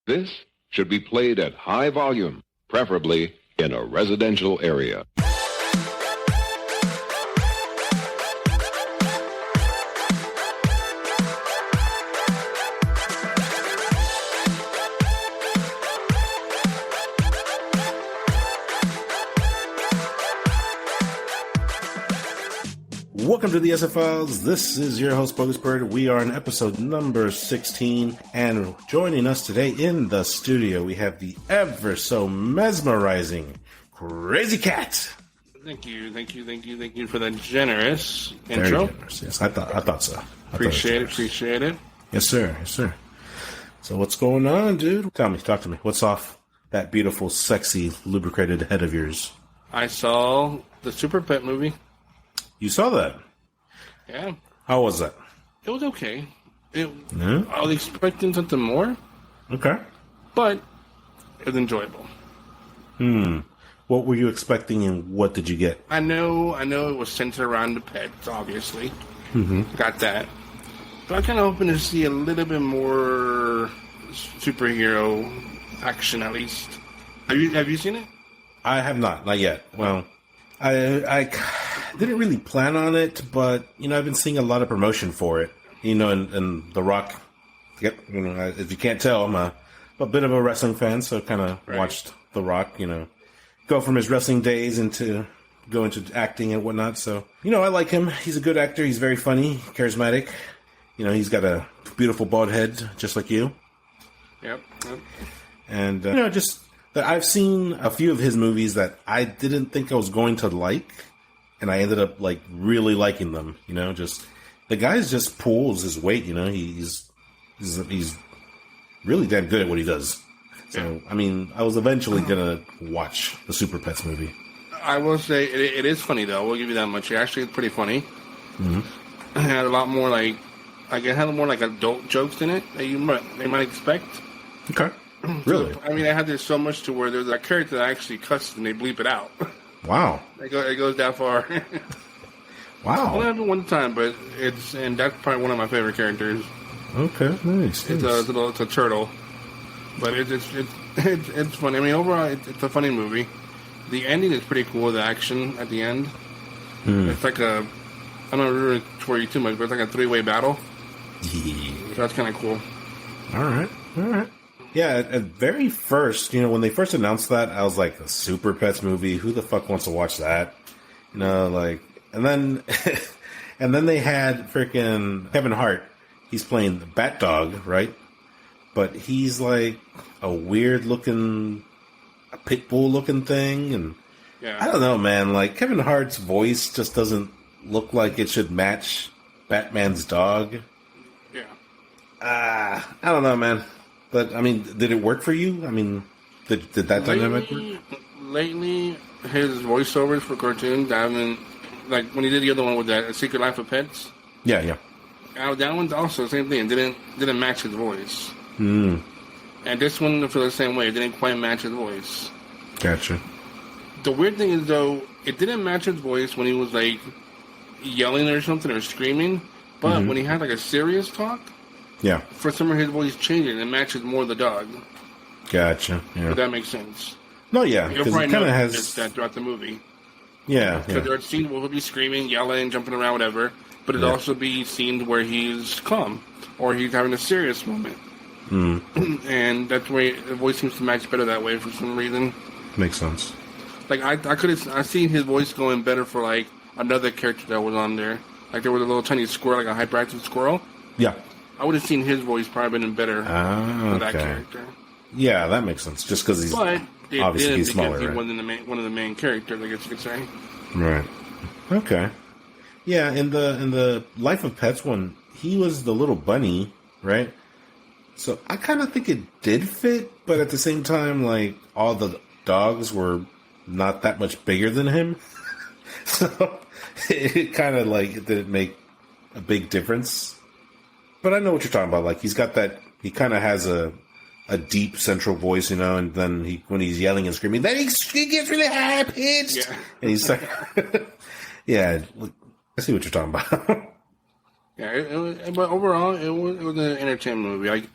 This should be played at high volume, preferably in a residential area. Welcome to the SF Files. This is your host, BogusBird. We are on episode number 16, and joining us today in the studio, we have the ever so mesmerizing CrazyKat. Thank you for that generous intro. Very generous, yes. I thought so. Appreciate it. Yes, sir. So what's going on, dude? Talk to me. What's off that beautiful, sexy, lubricated head of yours? I saw the Super Pet movie. You saw that? Yeah. How was that? It was okay. I was expecting something more. Okay. But it was enjoyable. What were you expecting and what did you get? I know it was centered around the pets, obviously. Mm-hmm. Got that. But I'm kind of hoping to see a little bit more superhero action, at least. Have you seen it? I have not yet. Well, I didn't really plan on it, but, I've been seeing a lot of promotion for it. And The Rock, if you can't tell, I'm a bit of a wrestling fan, so I kind of watched The Rock, go from his wrestling days go into acting and whatnot. So, I like him. He's a good actor. He's very funny, charismatic. He's got a beautiful bald head, just like you. Yep. And, just that I've seen a few of his movies that I didn't think I was going to like, and I ended up really liking them. Just the guy just pulls his weight. He's really damn good at what he does. So I was eventually gonna watch the Super Pets movie. I will say it is funny though. We'll give you that much. It actually is pretty funny. Mm-hmm. It had a lot more it had more adult jokes in it that they might expect. Okay. Really? So, I had this so much to where there's a character that actually cuts and they bleep it out. Wow. It goes that far. Wow. Only happened one time, but that's probably one of my favorite characters. Okay, nice. It's a turtle, but it's funny. Overall, it's a funny movie. The ending is pretty cool. The action at the end, it's like I don't really for you too much, but it's like a 3-way battle. Yeah. So that's kind of cool. All right. Yeah, at very first, when they first announced that, I was like, a Super Pets movie? Who the fuck wants to watch that? And then, and then they had freaking Kevin Hart. He's playing the Bat Dog, right? But he's like a weird looking, a pit bull looking thing. And I don't know, man. Kevin Hart's voice just doesn't look like it should match Batman's dog. Yeah. I don't know, man. But, did it work for you? Did that dynamic work? Lately, his voiceovers for cartoons, I haven't... when he did the other one with that A Secret Life of Pets. Yeah. That one's also the same thing. It didn't match his voice. And this one, for the same way, it didn't quite match his voice. Gotcha. The weird thing is, though, it didn't match his voice when he was, yelling or something or screaming. But when he had, a serious talk... Yeah. For some reason, his voice changing and it matches more the dog. Gotcha. Yeah. If that makes sense. No, yeah. You'll probably kind of has that throughout the movie. Yeah. Because there are scenes where he'll be screaming, yelling, jumping around, whatever. But it'll also be scenes where he's calm or he's having a serious moment. And that's where the voice seems to match better that way for some reason. Makes sense. I seen his voice going better for another character that was on there. There was a little tiny squirrel, a hyperactive squirrel. Yeah. I would have seen his voice probably been better for that character. Yeah, that makes sense. Just because he's obviously he's smaller, he right? wasn't one of the main characters, I guess you could say. Right. Okay. Yeah, in the Life of Pets one, he was the little bunny, right? So I kind of think it did fit, but at the same time, all the dogs were not that much bigger than him, so it kind of it didn't make a big difference. But I know what you're talking about. He's got that. He kind of has a deep central voice, and then when he's yelling and screaming, then he gets really high pitched. Yeah. And he's like, yeah, I see what you're talking about. Yeah, but overall, it was an entertainment movie.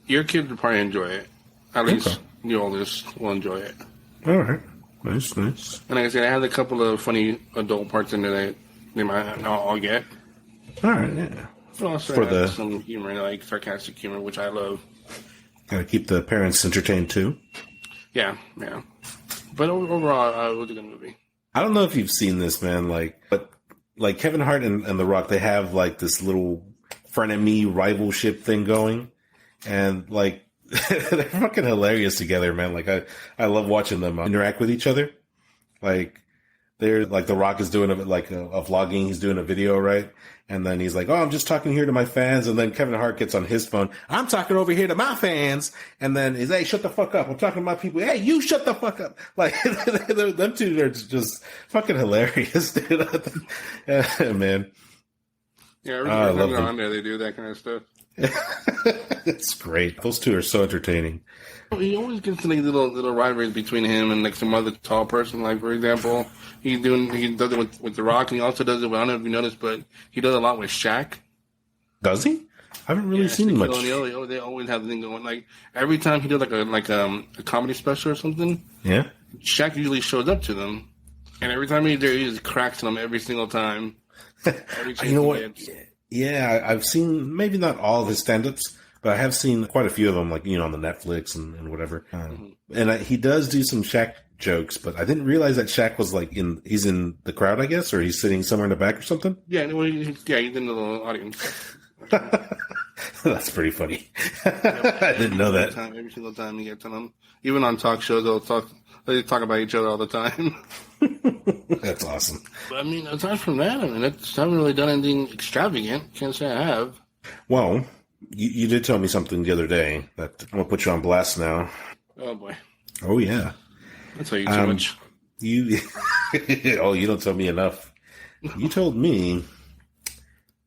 Your kids would probably enjoy it. At least the oldest will enjoy it. All right. Nice. And like I said, I had a couple of funny adult parts in there that they might not all get. All right, yeah. But also some humor, like sarcastic humor, which I love. Gotta keep the parents entertained, too. Yeah. But overall, it was a good movie. I don't know if you've seen this, man, but Kevin Hart and The Rock, they have, like, this little frenemy rivalship thing going. And, like, they're fucking hilarious together, man. Like, I love watching them interact with each other. Like, they're, like, The Rock is doing a vlogging. He's doing a video, right? And then he's like, oh, I'm just talking here to my fans. And then Kevin Hart gets on his phone. I'm talking over here to my fans. And then he's, hey, shut the fuck up. I'm talking to my people. Hey, you shut the fuck up. Like, them two are just fucking hilarious, dude. Man. Yeah, every time they're on there, they do that kind of stuff. It's great. Those two are so entertaining. He always gets like little rivalries between him and like some other tall person. Like for example, he does it with The Rock, and he also does it. I don't know if you noticed, but he does a lot with Shaq. Does he? I haven't really seen much. They always have the thing going. Like every time he does like a comedy special or something. Yeah. Shaq usually shows up to them, and every time he's there, he just cracks them every single time. You know what? Yeah, I've seen maybe not all of his stand-ups, but I have seen quite a few of them, like, you know, on the Netflix and whatever. And he does do some Shaq jokes, but I didn't realize that Shaq was like he's in the crowd, I guess, or he's sitting somewhere in the back or something. Yeah, he's in the little audience. That's pretty funny. I didn't know that. Every single time he gets on them, even on talk shows, they talk about each other all the time. That's awesome. But, I mean, aside from that, I haven't really done anything extravagant. Can't say I have. Well, you did tell me something the other day that I'm going to put you on blast now. Oh, boy. Oh, yeah. I tell you too much. You don't tell me enough. You told me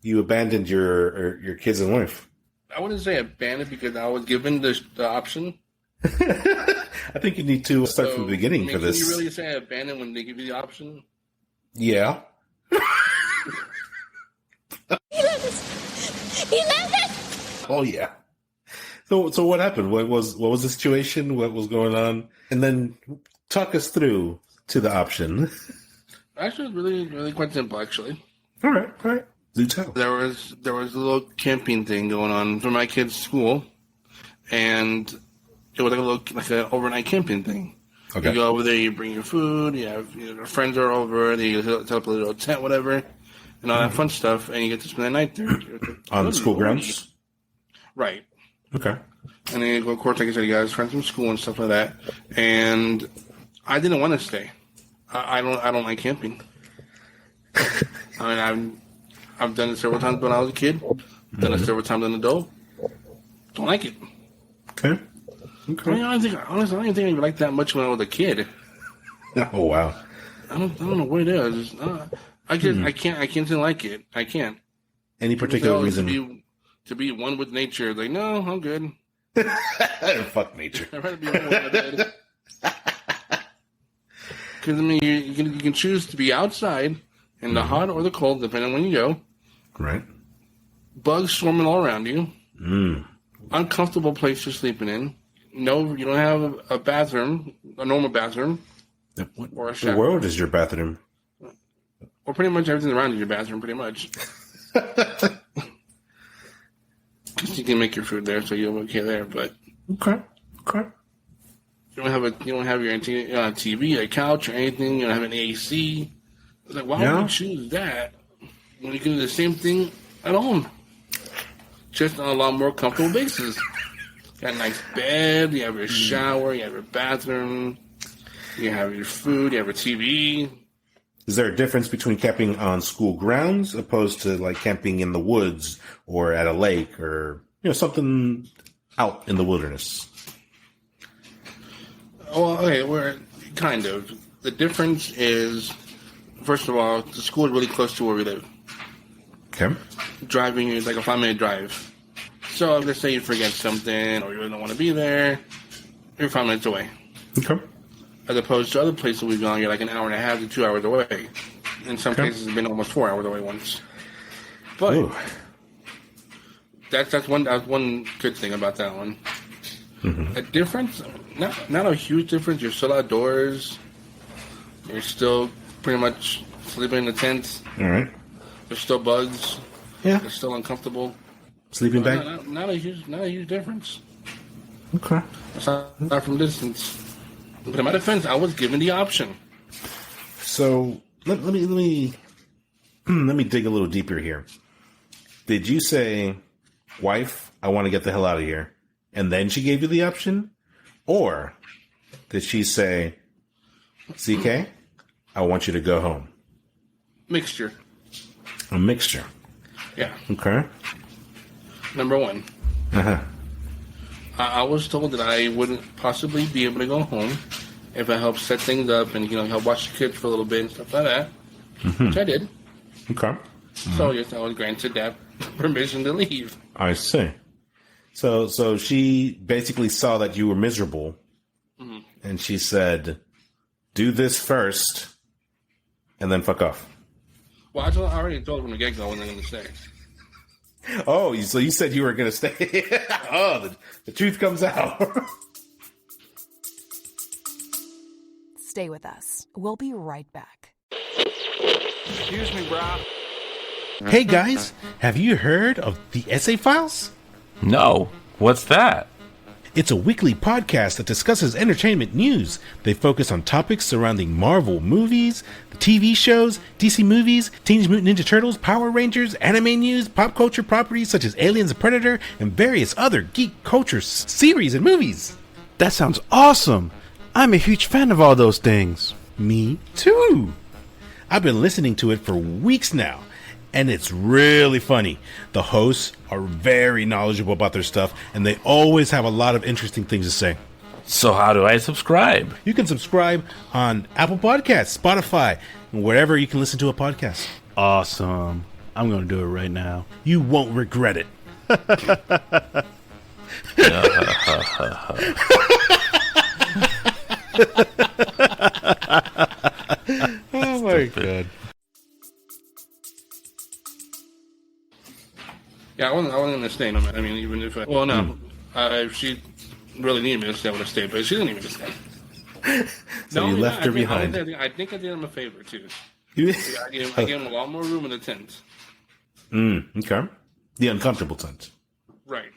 you abandoned your kids and wife. I wouldn't say abandoned because I was given the option. I think you need to start from the beginning for this. Can you really say abandoned when they give you the option? Yeah. He loves it. Oh yeah. So what happened? What was the situation? What was going on? And then talk us through to the option. Actually, it was really, really quite simple. Actually. All right. Do tell. There was a little camping thing going on for my kids' school, and it was like an overnight camping thing. Okay. You go over there, you bring your food, your friends are over, you set up a little tent, whatever, and all that fun stuff, and you get to spend the night there. On the school grounds? Right. Okay. And then, of course, like I said, you guys friends from school and stuff like that, and I didn't want to stay. I don't like camping. I mean, I've done it several times when I was a kid, done it several times as an adult. Don't like it. Okay. I mean, honestly, I don't even think I liked that much when I was a kid. Oh wow! I don't know what it is. I can't like it. I can't. Any particular reason? To be one with nature. Like, no, I'm good. Fuck nature. I'd rather be one with my bed. Because I mean, you can choose to be outside in the hot or the cold, depending on when you go. Right. Bugs swarming all around you. Uncomfortable place you're sleeping in. No, you don't have a bathroom, a normal bathroom. What or a shower. The world is your bathroom? Well, pretty much everything around is your bathroom, pretty much. You can make your food there, so you're okay there. But okay. You don't have your TV, a couch, or anything. You don't have an AC. It's like, why would you choose that when you can do the same thing at home, just on a lot more comfortable basis? You got a nice bed, you have your shower, you have your bathroom, you have your food, you have your TV. Is there a difference between camping on school grounds opposed to like camping in the woods or at a lake or something out in the wilderness? Well, okay, we're kind of. The difference is, first of all, the school is really close to where we live. Okay. Driving is like a 5-minute drive. So let's say you forget something or you really don't want to be there, you're 5 minutes away. Okay. As opposed to other places we've gone, you're like an hour and a half to 2 hours away. In some cases, it's been almost 4 hours away once. But that's one good thing about that one. A difference, not a huge difference. You're still outdoors. You're still pretty much sleeping in the tent. All right. There's still bugs. Yeah. It's still uncomfortable. Sleeping bag? Not a huge difference. Okay. Aside from distance. But in my defense, I was given the option. So let me dig a little deeper here. Did you say, wife, I want to get the hell out of here, and then she gave you the option? Or did she say, CK, I want you to go home? Mixture. A mixture. Yeah. Okay. Number one. Uh-huh. I was told that I wouldn't possibly be able to go home if I helped set things up and, help watch the kids for a little bit and stuff like that. Mm-hmm. Which I did. Okay. Mm-hmm. So, yes, I was granted that permission to leave. I see. So she basically saw that you were miserable, mm-hmm. and she said, do this first, and then fuck off. Well, I already told her from the get-go when they're going to stay. Oh, so you said you were going to stay. Oh, the truth comes out. Stay with us. We'll be right back. Excuse me, brah. Hey guys, have you heard of the Essay Files? No. What's that? It's a weekly podcast that discusses entertainment news. They focus on topics surrounding Marvel movies, TV shows, DC movies, Teenage Mutant Ninja Turtles, Power Rangers, anime news, pop culture properties such as Aliens and Predator, and various other geek culture series and movies. That sounds awesome! I'm a huge fan of all those things. Me too! I've been listening to it for weeks now, and it's really funny. The hosts are very knowledgeable about their stuff, and they always have a lot of interesting things to say. So how do I subscribe? You can subscribe on Apple Podcasts, Spotify, and wherever you can listen to a podcast. Awesome. I'm going to do it right now. You won't regret it. Oh my God. Yeah, I wasn't going to stay. I mean, even if if she really needed me to stay, I would have stayed, but she didn't need me to stay. So you left her behind. I think I did him a favor, too. I gave him a lot more room in the tent. Okay. The uncomfortable tent. Right.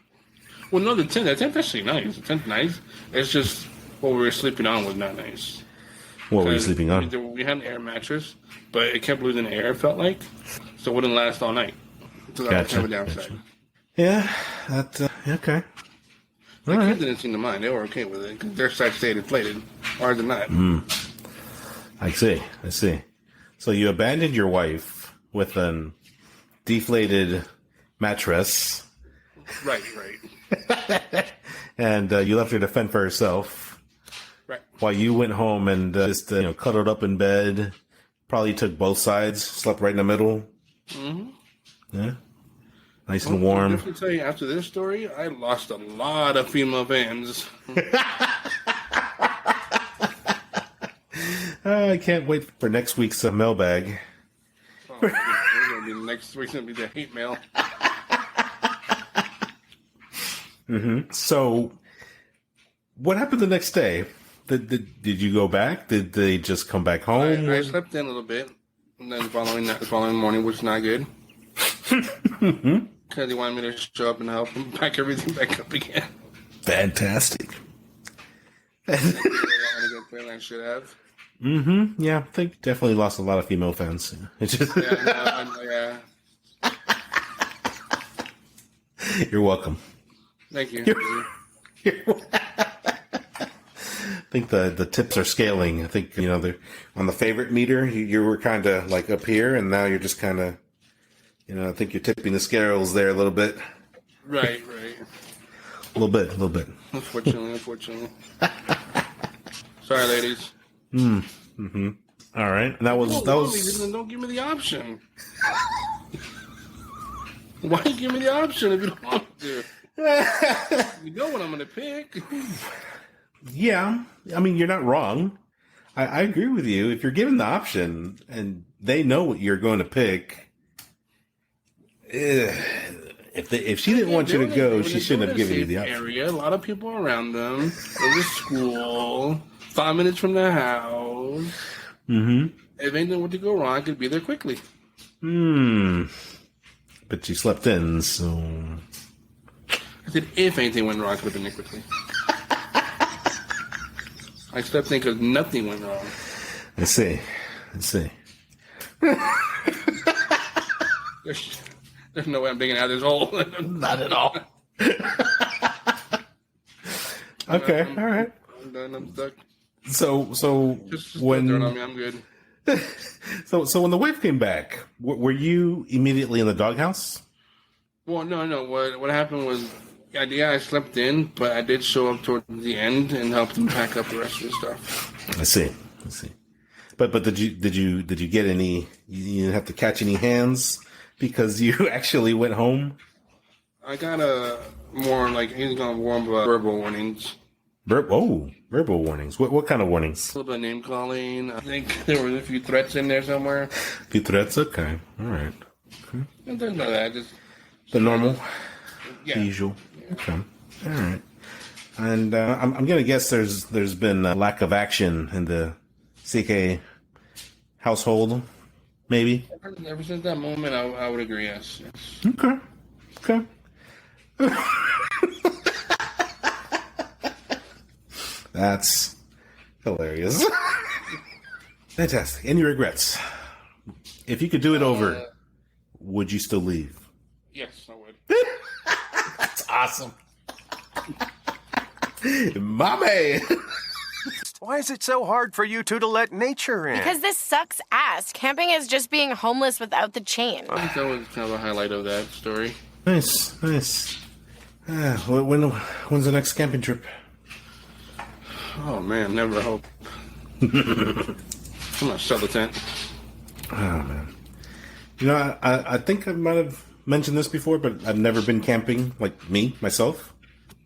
Well, no, the tent's actually nice. The tent's nice. It's just what we were sleeping on was not nice. What were you sleeping on? We had an air mattress, but it kept losing air, it felt like. So it wouldn't last all night. So that was kind of a downside. Gotcha. Yeah, okay. The kids didn't seem to mind. They were okay with it because their side stayed inflated. Ours did not. I see. So you abandoned your wife with an deflated mattress. Right. And you left her to fend for herself. Right. While you went home and just cuddled up in bed. Probably took both sides, slept right in the middle. Mm-hmm. Yeah. Nice and warm. I have to tell you, after this story, I lost a lot of female fans. I can't wait for next week's mailbag. Next week's going to be the hate mail. Mm-hmm. So, what happened the next day? Did you go back? Did they just come back home? I slept in a little bit, and then the following morning was not good. Because he wanted me to show up and help him pack everything back up again. Fantastic. I should have. Mm-hmm. Yeah, I think definitely lost a lot of female fans. It's just yeah. You're welcome. Thank you. I think the tips are scaling. I think they're on the favorite meter. You were kind of like up here, and now you're just kind of. I think you're tipping the scales there a little bit. Right. A little bit. Unfortunately. Sorry, ladies. Mm-hmm. All right. And that was. Don't give me the option. Why give me the option if you don't want to? You know what I'm going to pick. Yeah. I mean, you're not wrong. I agree with you. If you're given the option and they know what you're going to pick, If she didn't want you to go, she shouldn't have given you the option. Area, a lot of people around them. Go to school. 5 minutes from their house. Mm-hmm. If anything were to go wrong, I could be there quickly. But you slept in, so... I said if anything went wrong, I could have been there quickly. I slept in because nothing went wrong. I see. There's no way I'm digging out of this hole. Not at all. Okay, all right. I'm done. I'm stuck. So Just when throw it on me, I'm good. so when the wife came back, were you immediately in the doghouse? Well, no. What happened was, I slept in, but I did show up towards the end and help them pack up the rest of the stuff. I see. But did you get any? You didn't have to catch any hands because you actually went home. I got a more like he's gonna warn verbal warnings. Verbal warnings. What kind of warnings? A little bit of name calling. I think there were a few threats in there somewhere. A few threats. Okay. All right. Okay. Nothing like that. Just the normal. Yeah. The usual. Okay. All right. And I'm gonna guess there's been a lack of action in the CK household, maybe. Ever since that moment, I would agree. Yes. Okay. That's hilarious. Fantastic. Any regrets? If you could do it over, would you still leave? Yes, I would. That's awesome. Mommy! Why is it so hard for you two to let nature in? Because this sucks ass. Camping is just being homeless without the chain. I think that was kind of a highlight of that story. Nice. When's the next camping trip? Oh man, never hope. I'm gonna sell the tent. Oh man. You know, I think I might have mentioned this before, but I've never been camping, like myself.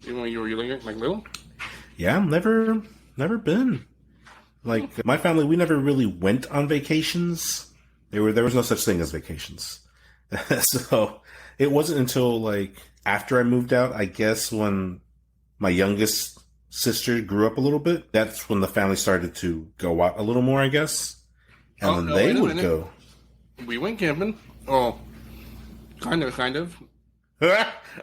Even when you were little? Yeah, never been. Like, my family, we never really went on vacations. There was no such thing as vacations. So, it wasn't until, like, after I moved out, I guess, when my youngest sister grew up a little bit, that's when the family started to go out a little more, I guess. And then they would go. We went camping. Oh, kind of.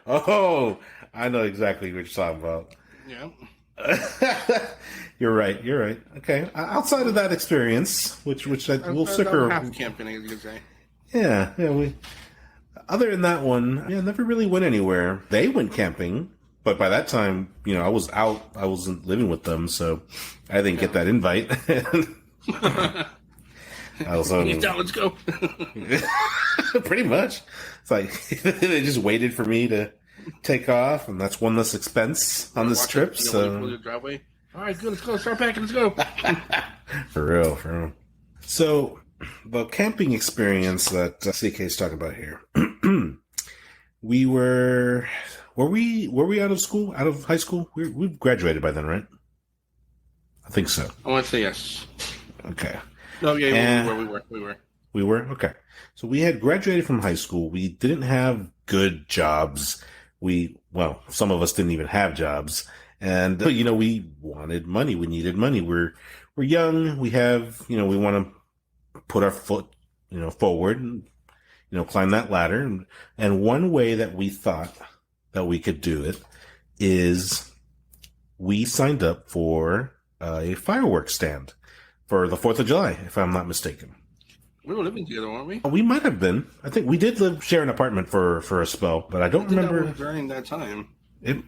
Oh, I know exactly what you're talking about. Yeah. You're right. Okay. Outside of that experience, which we'll sticker half camping, as you could say. Yeah. We. Other than that one, never really went anywhere. They went camping, but by that time, I was out. I wasn't living with them, so I didn't get that invite. Let's go. Pretty much. It's like they just waited for me to take off, and that's one less expense on this trip. So, driveway. All right, good. Let's go. Start packing. Let's go. For real. So, the camping experience that CK is talking about here. We were we out of school? Out of high school? We graduated by then, right? I think so. I want to say yes. Okay. No, yeah, we were. Okay. So we had graduated from high school. We didn't have good jobs. Some of us didn't even have jobs. And, we wanted money. We needed money. We're young. We have, we want to put our foot, forward and, climb that ladder. And one way that we thought that we could do it is we signed up for a fireworks stand for the 4th of July, if I'm not mistaken. We were living together, weren't we? We might have been. I think we did share an apartment for a spell, but I don't remember. That was during that time. It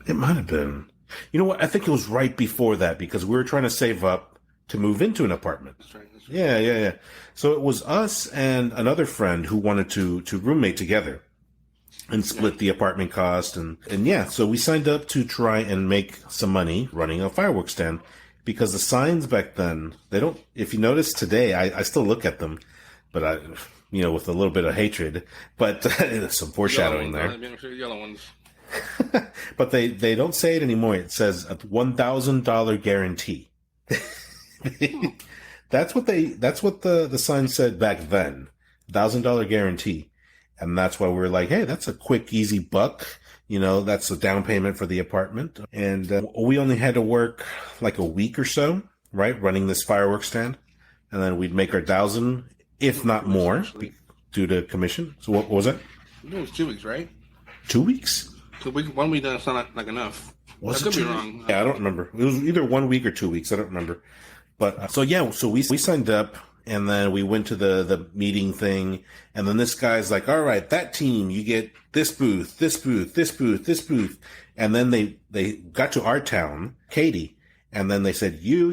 might have been. You know what? I think it was right before that because we were trying to save up to move into an apartment. That's right. Yeah. So it was us and another friend who wanted to roommate together and split the apartment cost. And so we signed up to try and make some money running a fireworks stand. Because the signs back then, they don't, if you notice today, I still look at them, but with a little bit of hatred, but some foreshadowing there. Yellow ones. But they don't say it anymore. It says a $1,000 guarantee. That's what the sign said back then. $1,000 guarantee. And that's why we were like, hey, that's a quick, easy buck. That's a down payment for the apartment. And we only had to work like a week or so, right, running this fireworks stand. And then we'd make our 1,000, if not more, due to commission. So what was it? It was 2 weeks, right? 2 weeks? 2 weeks. 1 week doesn't sound like enough. I could be wrong. Yeah, I don't remember. It was either 1 week or 2 weeks. I don't remember. But so we signed up, and then we went to the meeting thing, and then this guy's like, all right, that team, you get this booth, this booth, this booth, this booth. And then they got to our town, Katy, and then they said, you,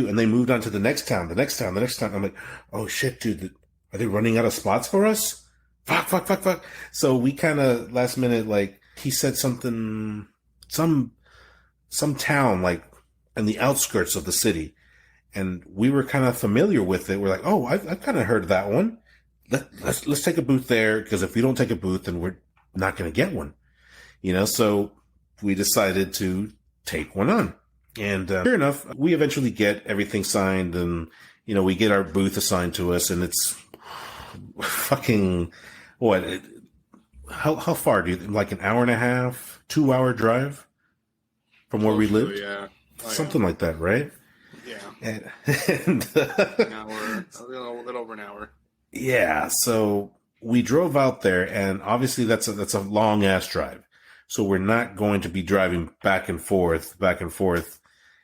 and they moved on to the next town, the next town, the next town. I'm like, oh shit, dude, are they running out of spots for us? Fuck. So we kind of last minute, like, he said something, some town, like, in the outskirts of the city. And we were kind of familiar with it. We're like, oh, I've kind of heard of that one. Let's take a booth there, because if we don't take a booth, then we're not going to get one. So we decided to take one on. And sure enough, we eventually get everything signed, and, we get our booth assigned to us, and it's fucking, how far do you, like an hour and a half, 2 hour drive from where we lived? Yeah. Something like that, right? Yeah. And an hour, a little over an hour. Yeah. So we drove out there, and obviously that's a long ass drive. So we're not going to be driving back and forth.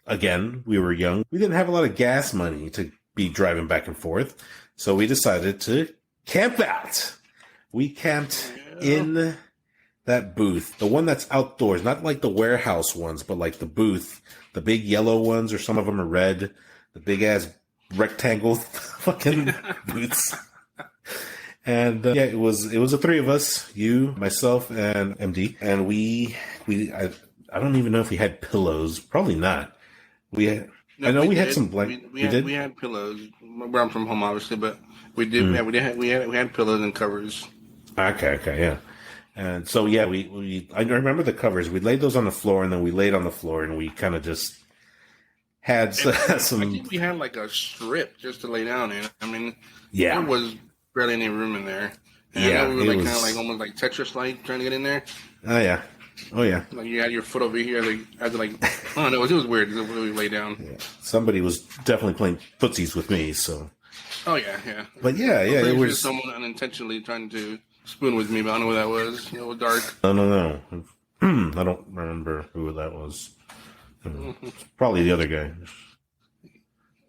Again, we were young. We didn't have a lot of gas money to be driving back and forth. So we decided to camp out. We camped in that booth, the one that's outdoors, not like the warehouse ones, but like the booth, the big yellow ones, or some of them are red, the big ass rectangle fucking booths. And it was the three of us, you, myself, and MD, and I don't even know if we had pillows, probably not. We had some blankets. We had pillows. Where I'm from home, obviously, but we did. We had pillows and covers. Okay, yeah. And so I remember the covers. We laid those on the floor, and then we laid on the floor, and we kind of just had some. I think we had like a strip just to lay down in. I mean, there was barely any room in there. And I know we were kind of like almost like Tetris-like trying to get in there. Oh yeah. Like you had your foot over here, like I don't know, it was weird the way we lay down. Yeah. Somebody was definitely playing footsies with me, so. Oh yeah. But it was someone unintentionally trying to spoon with me, but I don't know who that was. It was dark. No. I don't remember who that was. Probably the other guy.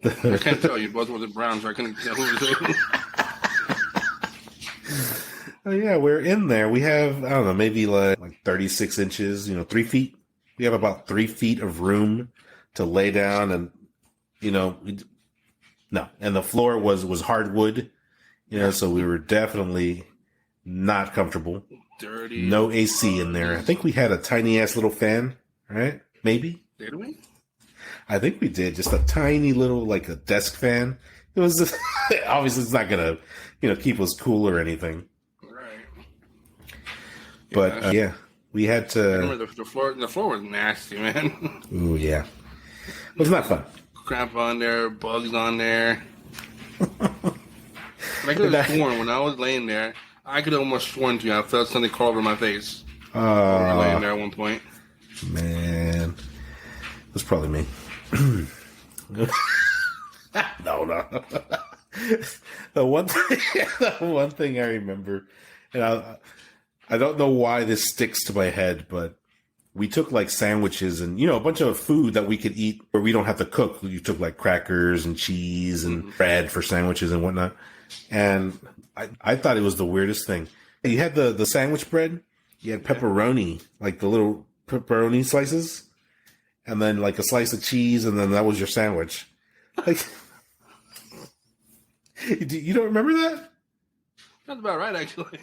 I can't tell you. Both wasn't brown, so I couldn't tell who was who. Oh yeah, we're in there. We have, I don't know, maybe like 36 inches, 3 feet. We have about 3 feet of room to lay down, and and the floor was hardwood, so we were definitely not comfortable. Dirty. No AC in there. I think we had a tiny ass little fan, right? Maybe. Did we? I think we did. Just a tiny little, like a desk fan. It was just, obviously it's not gonna, keep us cool or anything. But we had to. I remember the floor. The floor was nasty, man. Ooh, yeah. It was not fun. Crap on there, bugs on there. I could have sworn when I was laying there, I could have almost sworn to you I felt something crawl over my face. Laying there at one point. Man, it was probably me. No. The one thing I remember, and I don't know why this sticks to my head, but we took like sandwiches and, a bunch of food that we could eat where we don't have to cook. You took like crackers and cheese and bread for sandwiches and whatnot. And I thought it was the weirdest thing. You had the sandwich bread, you had pepperoni, like the little pepperoni slices, and then like a slice of cheese, and then that was your sandwich. Like, you don't remember that? That's about right, actually.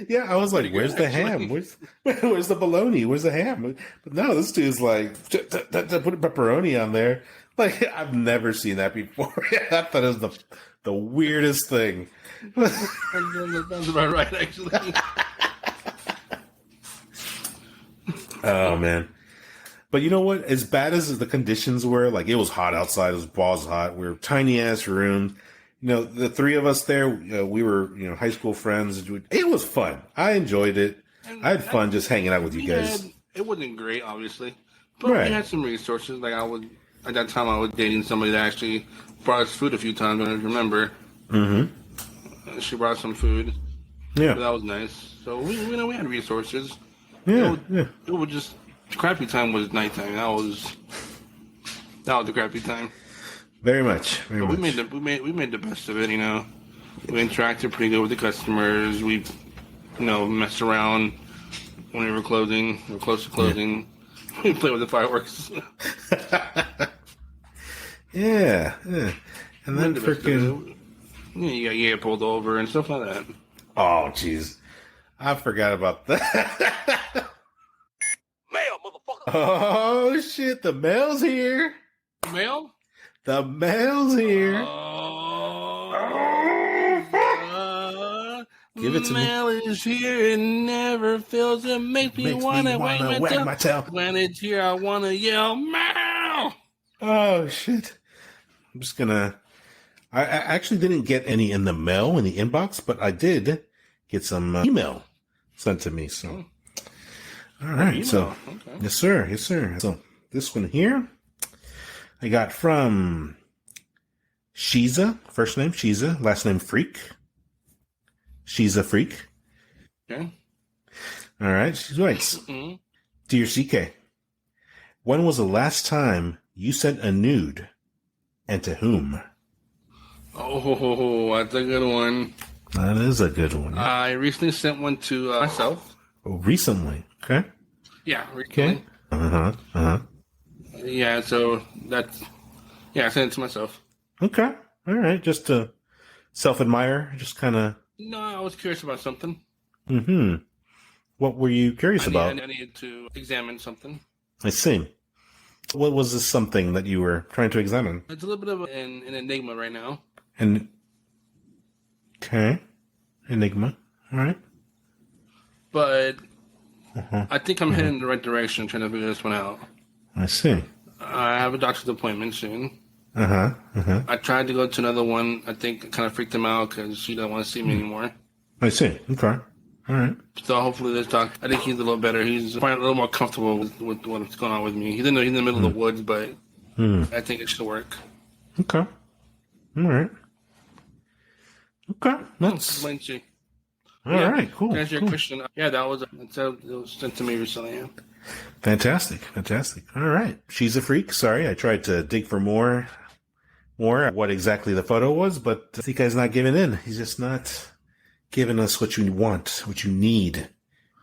Yeah, I was like, "Where's the ham? Where's the bologna? Where's the ham?" But no, this dude's like, put pepperoni on there. Like, I've never seen that before. I thought it was the weirdest thing. That's about right, actually. Oh man, but you know what? As bad as the conditions were, like it was hot outside. It was balls hot. We were tiny ass room. the three of us there, we were, high school friends. It was fun. I enjoyed it. I had fun just hanging out with you guys. It wasn't great, obviously, but Right. we had some resources. Like at that time, I was dating somebody that actually brought us food a few times. I don't remember. Mm-hmm. She brought some food. Yeah, so that was nice. So we had resources. yeah. It was just the crappy time was nighttime. That was the crappy time. Very much. Very much. We made the best of it. We interacted pretty good with the customers. We messed around when we were closing or close to closing. Yeah. We played with the fireworks. yeah. And then freaking you get pulled over and stuff like that. Oh, jeez. I forgot about that. Mail, motherfucker. Oh, shit. The mail's here. Mail? The mail's here. Give it to mail me. is here. It never fails. It makes me want to wag my tail. When it's here, I want to yell, mail. Oh, shit. I'm just gonna... I actually didn't get any in the mail, in the inbox, but I did get some email sent to me. So, all right. So, okay. Yes, sir. Yes, sir. So, this one here, I got from Shiza. First name Shiza, last name Freak. Shiza Freak. Okay. All right. She writes, Dear CK, when was the last time you sent a nude, and to whom? Oh, that's a good one. That is a good one. I recently sent one to myself. Oh, recently? Okay. Yeah, recently. Okay. Yeah, so that's... Yeah, I sent it to myself. Okay. All right. Just to self-admire, just kind of... No, I was curious about something. Mm-hmm. What were you curious about? I needed to examine something. I see. What was this something that you were trying to examine? It's a little bit of an enigma right now. Okay. Enigma. All right. But I think I'm heading in the right direction trying to figure this one out. I see. I have a doctor's appointment soon. I tried to go to another one. I think it kind of freaked him out because she doesn't want to see me anymore. I see. Okay. All right. So hopefully this doctor, I think he's a little better. He's probably a little more comfortable with what's going on with me. He's in the middle of the woods, but I think it should work. Okay. All right. Okay. That's... All right. Cool. To answer your question, yeah, it was sent to me recently. Yeah. Fantastic. All right. She's a freak. Sorry, I tried to dig for more what exactly the photo was, but I think guy's not giving in. He's just not giving us what you want, what you need,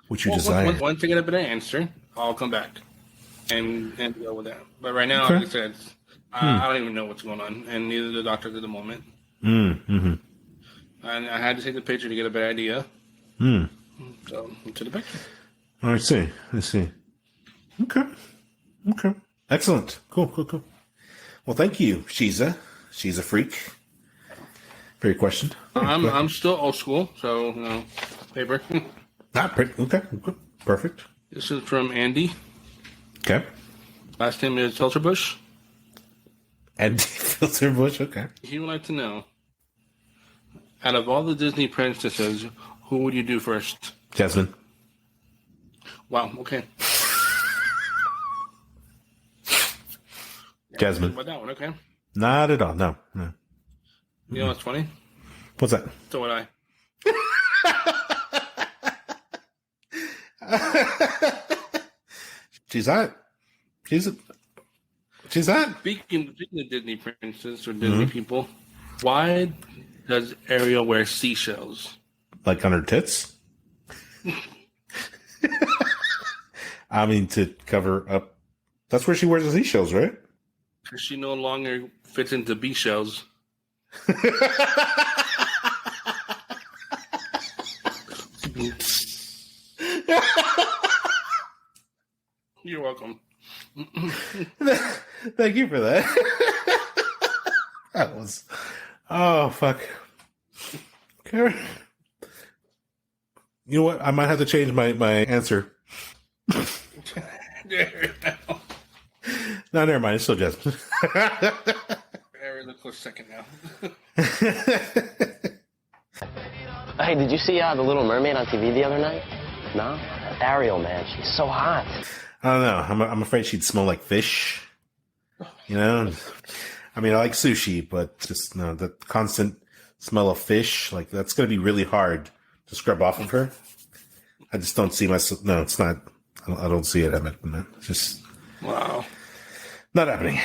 what you desire. Once I get a better answer, I'll come back and go with that. But right now, like I said, I don't even know what's going on, and neither do the doctors at the moment. Mm-hmm. And I had to take the picture to get a better idea. So, to the picture. I see. Okay. Excellent. Cool. Well, thank you, Shiza. She's a freak. For your question. I'm still old school, so, paper. Okay. Perfect. This is from Andy. Okay. Last name is Filterbush. Andy Filterbush, okay. He would like to know, out of all the Disney princesses, who would you do first? Jasmine. Wow, okay. Jasmine. About that one, okay. Not at all, no. You know what's funny? What's that? So would I. She's hot. Speaking of Disney princesses or Disney people, why does Ariel wear seashells? Like on her tits? I mean, to cover up. That's where she wears the seashells, right? Because she no longer fits into bee shells. You're welcome. Thank you for that. That was... Oh, fuck. Okay. You know what? I might have to change my answer. No, never mind. It's still Jasmine. Ariel looks close second now. Hey, did you see The Little Mermaid on TV the other night? No? Ariel, man, she's so hot. I don't know. I'm afraid she'd smell like fish. You know? I mean, I like sushi, but just the constant smell of fish, like that's going to be really hard to scrub off of her. I just don't see myself. No, it's not. I don't see it. It's just wow, not happening.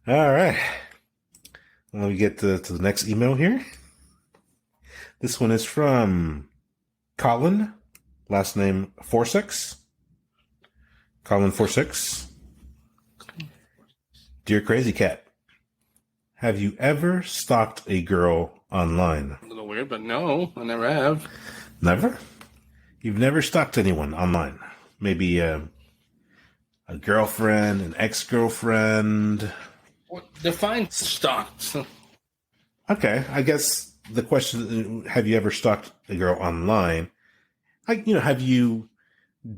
All right. Let me get to the next email here. This one is from Colin, last name 46. Colin 46. Dear CrazyKat, have you ever stalked a girl online? A little weird, but no, I never have. Never? You've never stalked anyone online? Maybe a girlfriend, an ex-girlfriend? What define stalked? Okay, I guess the question, have you ever stalked a girl online? Have you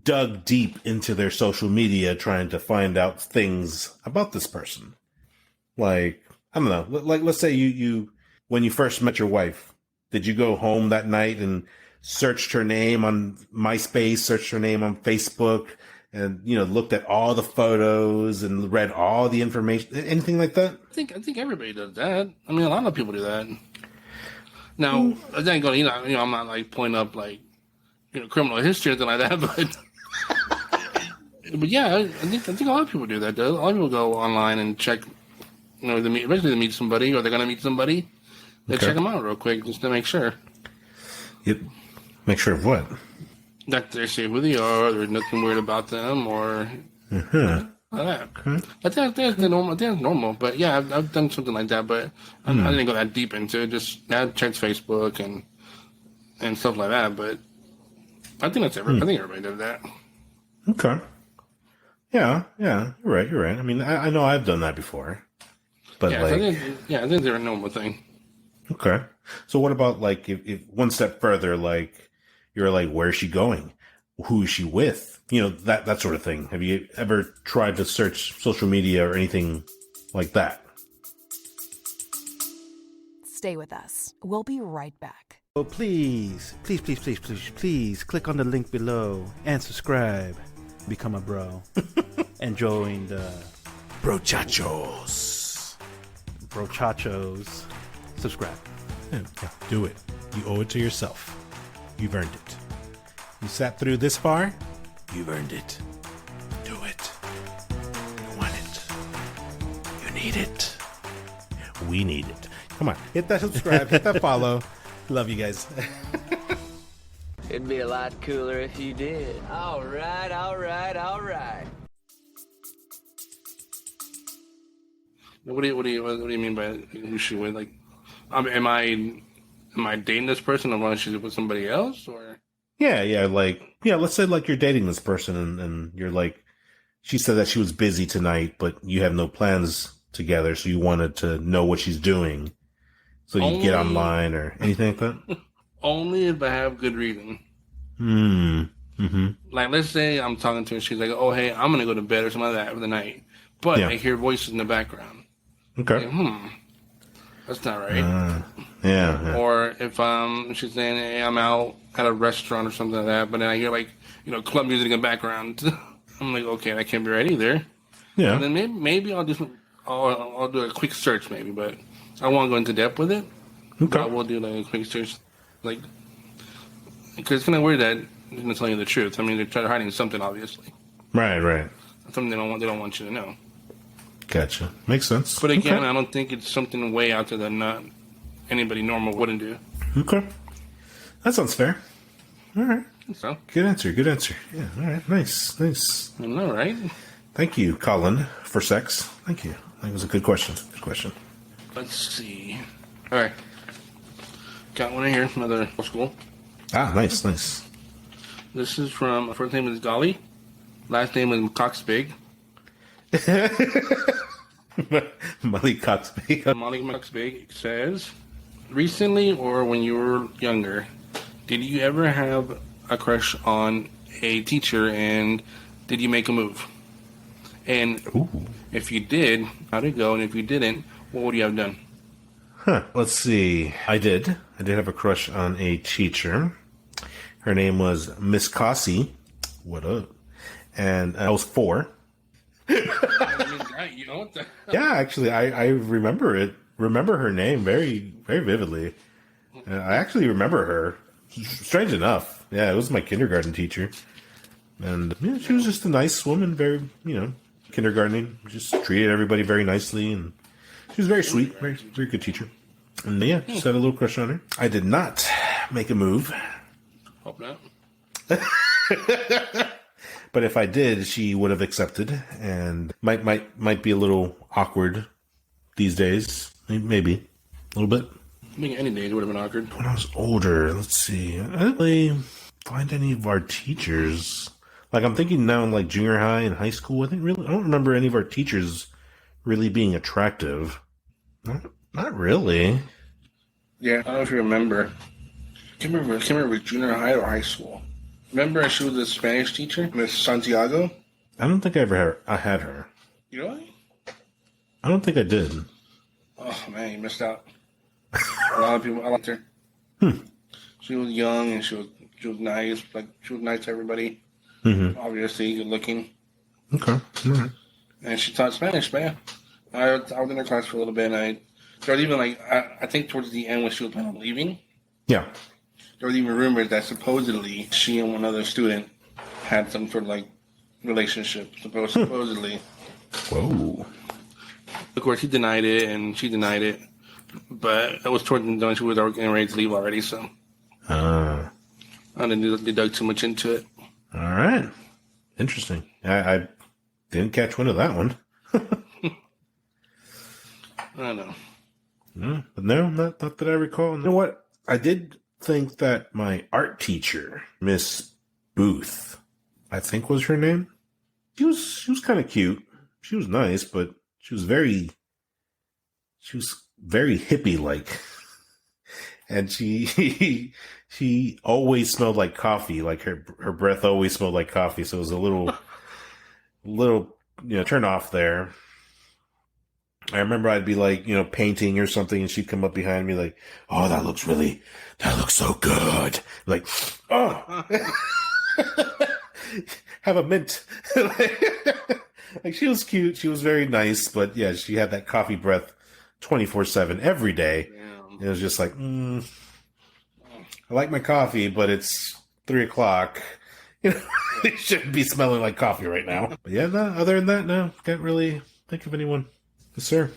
dug deep into their social media trying to find out things about this person? Like, I don't know, like let's say you when you first met your wife, did you go home that night and searched her name on MySpace, searched her name on Facebook, and looked at all the photos and read all the information, anything like that? I think everybody does that. I mean, a lot of people do that. Now, I think I'm not like pulling up like criminal history or anything like that, but yeah, I think a lot of people do that. A lot of people go online and check, eventually they meet somebody or they're gonna meet somebody. They check them out real quick just to make sure. Yep. Make sure of what? That they say who they are. There's nothing weird about them or like that. I think that's normal. I think that's normal. But yeah, I've done something like that, but I didn't go that deep into it. Just I checked Facebook and stuff like that. But I think that's I think everybody does that. Okay. Yeah, you're right. I mean, I know I've done that before, but yeah, I think they're a normal thing. Okay. So what about like if one step further, like you're like, where's she going? Who is she with? That sort of thing. Have you ever tried to search social media or anything like that? Stay with us. We'll be right back. Oh, please click on the link below and subscribe. Become a bro. And join the Brochachos. Subscribe. Yeah, do it. You owe it to yourself. You've earned it. You sat through this far. You've earned it. Do it. You want it. You need it. We need it. Come on. Hit that subscribe. Hit that follow. Love you guys. It'd be a lot cooler if you did. All right. What do you mean by who she with? Like, am I dating this person or am she with somebody else or? Yeah. Let's say like you're dating this person and you're like, she said that she was busy tonight, but you have no plans together, so you wanted to know what she's doing, so you get online or anything like that. Only if I have good reason. Mm-hmm. Like, let's say I'm talking to her, she's like, "Oh, hey, I'm gonna go to bed" or something like that for the night, but I hear voices in the background. Okay. Like, that's not right. Yeah. Or if she's saying, "Hey, I'm out at a restaurant or something like that," but then I hear like club music in the background. I'm like, okay, that can't be right either. Yeah. And then maybe I'll do I'll do a quick search maybe, but I won't go into depth with it. Okay. I will do like a quick search, like, because it's kind of weird that they're not telling you the truth. I mean, they're hiding something, obviously. Right. Something they don't want you to know. Gotcha. Makes sense. But again, I don't think it's something way out there that not anybody normal wouldn't do. Okay. That sounds fair. All right. So Good answer. Yeah. All right. Nice. I know, right? Thank you, Colin, for sex. Thank you. That was a good question. Let's see. All right. Got one in here from another school. Ah, nice. This is from, first name is Dolly. Last name is Coxbig. Molly Coxbig. Molly Coxbig says, recently or when you were younger, did you ever have a crush on a teacher and did you make a move? And if you did, how'd it go? And if you didn't, what would you have done? Let's see. I did have a crush on a teacher. Her name was Miss Cassie. What up? And I was 4. Yeah, actually, I remember her name very, very vividly. I actually remember her. Strange enough. Yeah, it was my kindergarten teacher. And yeah, she was just a nice woman, very, kindergartening. Just treated everybody very nicely. And she was very sweet, very, very good teacher. And yeah, just had a little crush on her. I did not make a move. Hope not. But if I did, she would have accepted, and might be a little awkward these days. Maybe a little bit. I think any day it would have been awkward. When I was older, let's see. I didn't really find any of our teachers. Like, I'm thinking now in like junior high and high school. I don't remember any of our teachers really being attractive. Not really. Yeah, I don't know if you remember. I can't remember if it was junior high or high school. Remember, she was a Spanish teacher, Miss Santiago? I don't think I had her. You really? I don't think I did. Oh, man, you missed out. A lot of people, I liked her. She was young and she was nice. Like, she was nice to everybody. Mm-hmm. Obviously, good looking. Okay. All right. And she taught Spanish, man. I was in her class for a little bit, and there was even, like, I think towards the end when she was planning on leaving. Yeah. There was even rumors that supposedly she and one other student had some sort of, like, relationship. Supposedly. Whoa. Of course, he denied it, and she denied it. But it was towards the end when she was getting ready to leave already, so. I didn't dug too much into it. All right. Interesting. I didn't catch wind of that one. I don't know. No, but no, not that I recall. You know what? I did think that my art teacher, Miss Booth, I think was her name. She was kind of cute. She was nice, but she was very hippie like, and she always smelled like coffee. Like her breath always smelled like coffee. So it was a little turn off there. I remember I'd be like, painting or something, and she'd come up behind me like, "Oh, that looks so good." Like, oh, have a mint. Like, she was cute. She was very nice, but yeah, she had that coffee breath 24/7 every day. Yeah. It was just like, I like my coffee, but it's 3:00. It shouldn't be smelling like coffee right now. But yeah, no, other than that, no, can't really think of anyone. Yes, sir.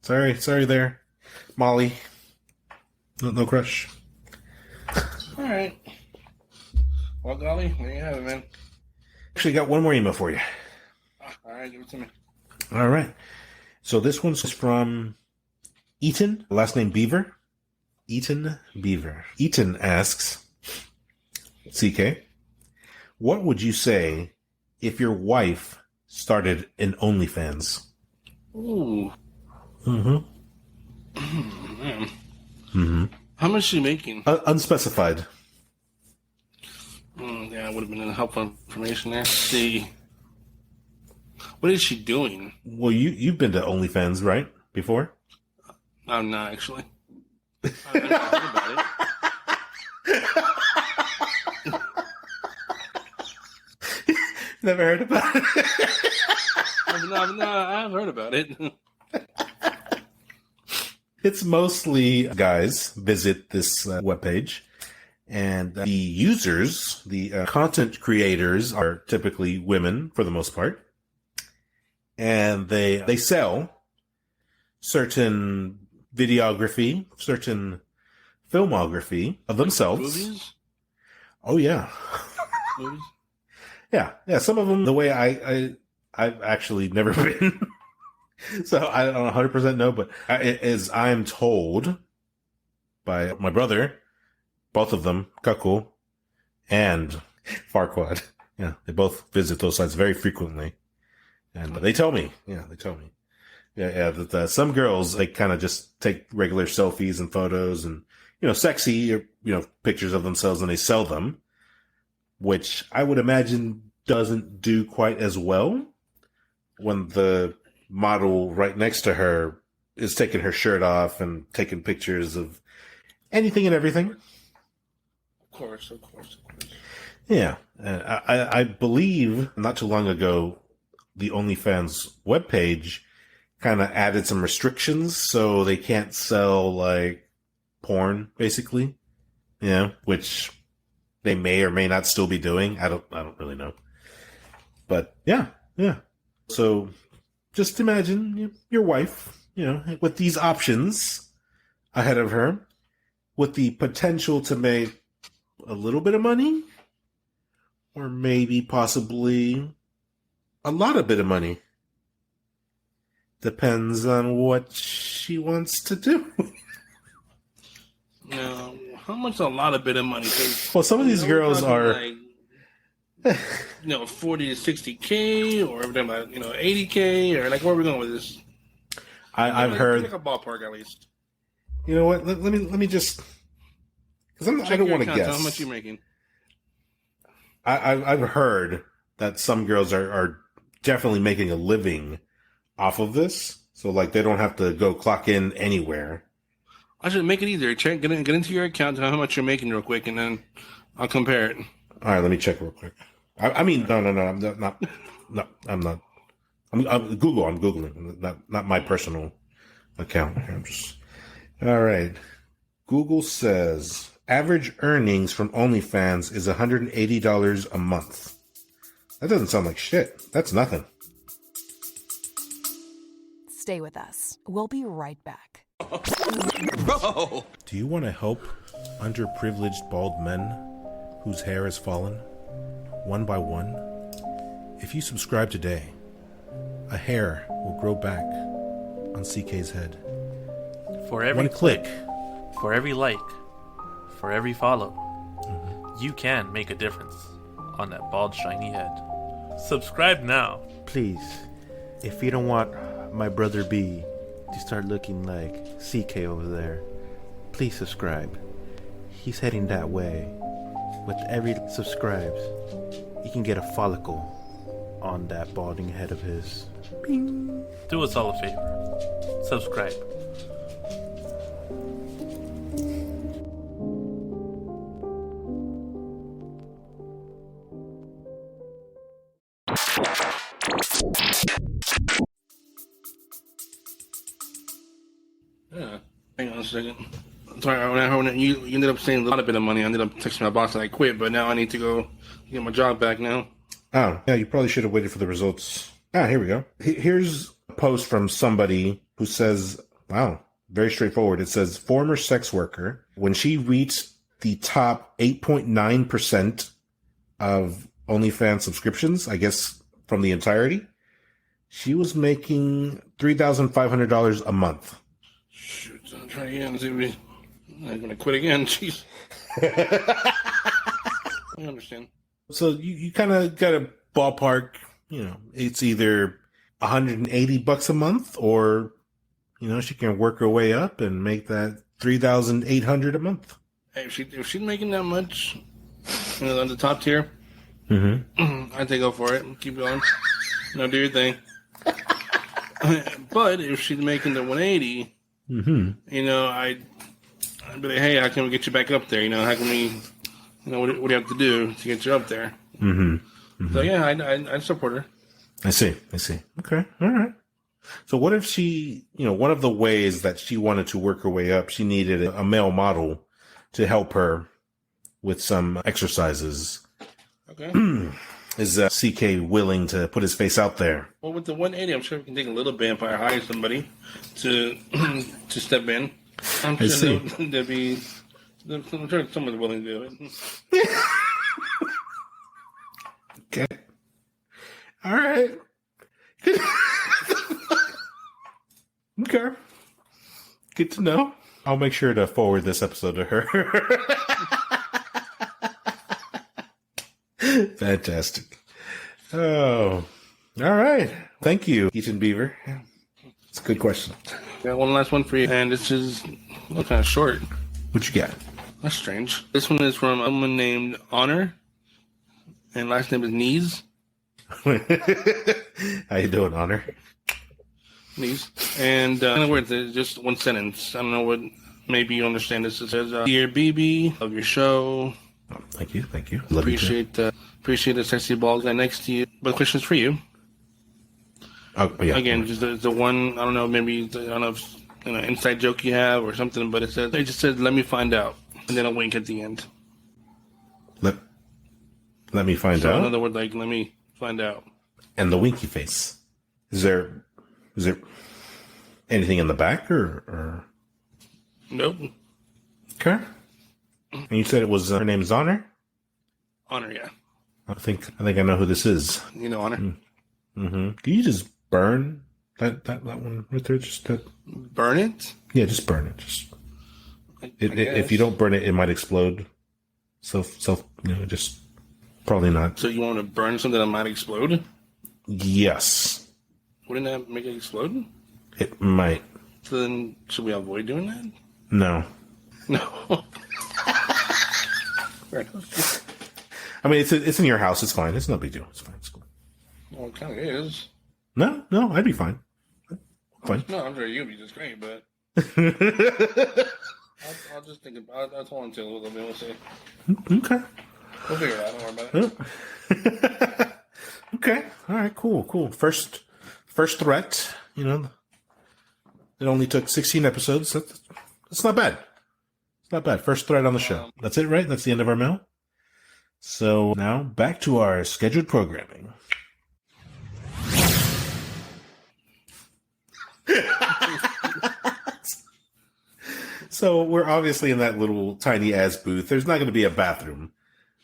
Sorry there, Molly. No crush. All right. Well, golly, there you have it, man. Actually, got one more email for you. All right, give it to me. All right. So this one's from Eaton, last name Beaver. Eaton Beaver. Eaton asks, CK, what would you say if your wife started an OnlyFans? Ooh. Mm-hmm. Man. Mm-hmm. How much is she making? Unspecified. Yeah, it would have been helpful information there. Let's see. What is she doing? Well, you've been to OnlyFans, right? Before? I'm not, actually. I've never heard about it. Never heard about it? No, I've heard about it. It's mostly guys visit this webpage, and the users, the content creators, are typically women for the most part, and they sell certain videography, certain filmography of themselves. Movies? Oh yeah. Movies? Yeah. Some of them, the way I've actually never been. So I don't 100% know, but as I'm told by my brother, both of them, Kuckle and Farquad, yeah, they both visit those sites very frequently. And they tell me. That some girls, they kind of just take regular selfies and photos and, sexy, pictures of themselves, and they sell them, which I would imagine doesn't do quite as well. when the model right next to her is taking her shirt off and taking pictures of anything and everything. Of course. Yeah. I believe not too long ago, the OnlyFans webpage kind of added some restrictions so they can't sell like porn, basically. Yeah, which they may or may not still be doing. I don't really know. But yeah. So just imagine your wife, with these options ahead of her, with the potential to make a little bit of money, or maybe possibly a lot of bit of money. Depends on what she wants to do. Now, how much a lot of bit of money? Well, some of these girls are... Like, 40 to 60K, or everything about, 80K, or like, where are we going with this? I've heard... Like a ballpark, at least. You know what? Let me just... Because I don't want to guess. How much you making? I've heard that some girls are definitely making a living off of this. So, like, they don't have to go clock in anywhere. I should make it easier. Get into your account, tell how much you're making real quick, and then I'll compare it. All right, let me check real quick. I mean, no, I'm not. No, I'm not. I'm Googling, not my personal account. I'm just... All right. Google says average earnings from OnlyFans is $180 a month. That doesn't sound like shit. That's nothing. Stay with us. We'll be right back. Bro! Do you want to help underprivileged bald men whose hair has fallen, one by one? If you subscribe today, a hair will grow back on CK's head. For every one click, for every like, for every follow, you can make a difference on that bald, shiny head. Subscribe now. Please, if you don't want my brother B to start looking like CK over there, please subscribe. He's heading that way. With every subscribes, you can get a follicle on that balding head of his. Bing. Do us all a favor. Subscribe. Yeah. Hang on a second. Sorry, when you ended up saying a lot of bit of money, I ended up texting my boss that I quit, but now I need to go get my job back now. Oh, yeah, you probably should have waited for the results. Here we go. Here's a post from somebody who says, wow, very straightforward. It says, former sex worker, when she reached the top 8.9% of OnlyFans subscriptions, I guess from the entirety, she was making $3,500 a month. Shoot, I'll try again and see if we... I'm going to quit again. Jeez. I understand. So you kind of got a ballpark, it's either $180 a month or, she can work her way up and make that $3,800 a month. Hey, if she's making that much, on the top tier, I think go for it. Keep going. Do your thing. But if she's making the 180, I'd be like, hey, how can we get you back up there? How can we, what do you have to do to get you up there? So, yeah, I'd support her. I see. Okay, all right. So what if she, one of the ways that she wanted to work her way up, she needed a male model to help her with some exercises. Okay. Is CK willing to put his face out there? Well, with the 180, I'm sure we can take a little bit if I hire somebody to step in. I'm sure there'd be... I'm sure someone's willing to do it. Okay. All right. Okay. Good to know. I'll make sure to forward this episode to her. Fantastic. Oh. All right. Thank you, Ethan Beaver. It's a good question. Got one last one for you, and this is kind of short. What you got? That's strange. This one is from a woman named Honor, and last name is Knees. How you doing, Honor? Please. And in other words, it's just one sentence. I don't know what. Maybe you understand this. It says, "Dear BB, love your show. Oh, thank you. Love appreciate the sexy balls right next to you." But the question's for you. Oh, yeah. Again, just the one. I don't know. Maybe I don't know if inside joke you have or something. But it just says, "Let me find out," and then a wink at the end. Let me find out. In other words, like, let me find out. And the winky face. Is there anything in the back or? Nope. Okay. And you said it was her name's Honor? Honor, yeah. I think I know who this is. You know Honor. Mm-hmm. Can you just burn that one right there? Just that. Burn it? Yeah, just burn it. Just if you don't burn it, it might explode. Just probably not. So you want to burn something that might explode? Yes. Wouldn't that make it explode? It might. So then, should we avoid doing that? No. No. I mean, it's in your house. It's fine. It's no big deal. It's fine. It's cool. Well, it kind of is. No, I'd be fine. Fine. No, I'm sure you'd be just great, but I'll just think about it. I'll hold on to it a little bit. We'll see. Okay. We'll figure it out. Don't worry about it. Okay. All right. Cool. First threat. It only took 16 episodes. That's not bad. It's not bad. First threat on the show. That's it, right? That's the end of our mail. So now back to our scheduled programming. So we're obviously in that little tiny ass booth. There's not going to be a bathroom.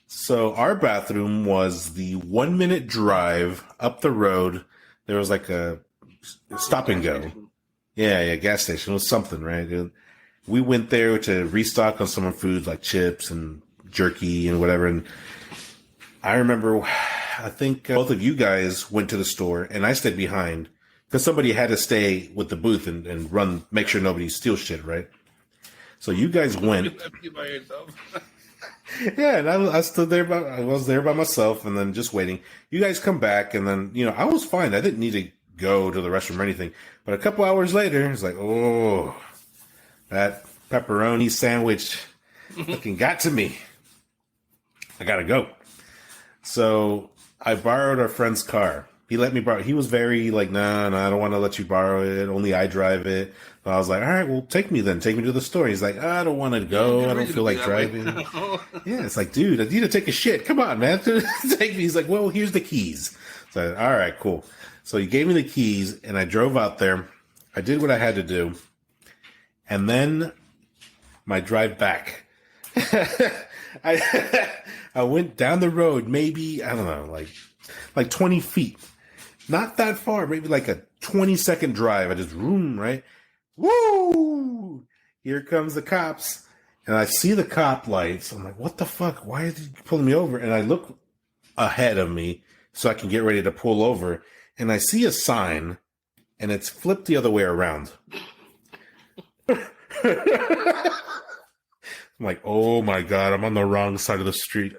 So our bathroom was the 1 minute drive up the road. There was like a stop and go. Yeah, gas station. It was something, right? We went there to restock on some food like chips and jerky and whatever. And I remember, I think both of you guys went to the store and I stayed behind because somebody had to stay with the booth and make sure nobody steals shit, right? So you guys went. You left you by yourself. Yeah, and I stood there. I was there by myself and then just waiting. You guys come back and then, I was fine. I didn't need to go to the restroom or anything. But a couple hours later, it's like, oh, that pepperoni sandwich fucking got to me. I gotta go. So I borrowed our friend's car. He let me borrow. He was very like, no, I don't want to let you borrow it. Only I drive it. So I was like, all right, well, take me then. Take me to the store. He's like, I don't want to go. I don't feel like driving. Yeah, it's like, dude, I need to take a shit. Come on, man. Take me. He's like, well, here's the keys. So all right, cool. So he gave me the keys and I drove out there. I did what I had to do. And then my drive back. I went down the road, maybe, I don't know, like 20 feet. Not that far, maybe like a 20-second drive. I just, right? Woo! Here comes the cops. And I see the cop lights. I'm like, what the fuck? Why is he pulling me over? And I look ahead of me so I can get ready to pull over. And I see a sign, and it's flipped the other way around. I'm like, oh my God, I'm on the wrong side of the street.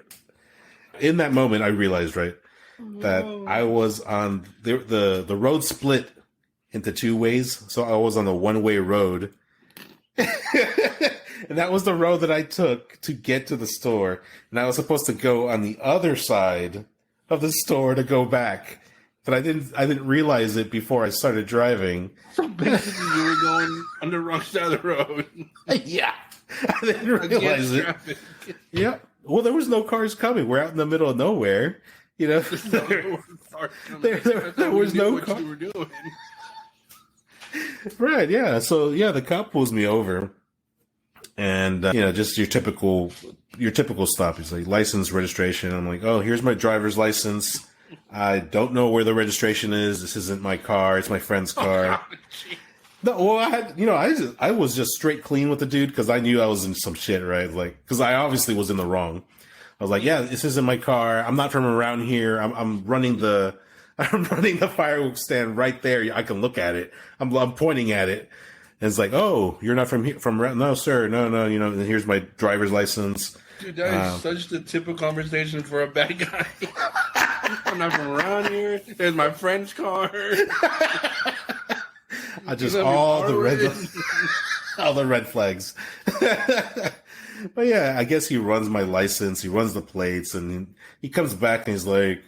In that moment, I realized, right, that I was on the road split into two ways. So I was on the one-way road. And that was the road that I took to get to the store. And I was supposed to go on the other side of the store to go back. But I didn't realize it before I started driving. So basically you were going on the wrong side of the road. Yeah. I didn't realize it. Traffic. Yeah. Well, there was no cars coming. We're out in the middle of nowhere. There was no car. You were doing. Right, yeah. So, yeah, the cop pulls me over. And, just your typical stop. He's like, license, registration. I'm like, oh, here's my driver's license. I don't know where the registration is. This isn't my car. It's my friend's car. Oh, no, well, I was just straight clean with the dude because I knew I was in some shit, right? Like, because I obviously was in the wrong. I was like, yeah, this isn't my car. I'm not from around here. I'm running the fireworks stand right there. I can look at it. I'm pointing at it. And it's like, oh, you're not from here? No, sir. No. And here's my driver's license. Dude, that is such the typical conversation for a bad guy. I'm not from around here. There's my friend's car. I just all the red flags. But yeah, I guess he runs my license. He runs the plates, and he comes back and he's like,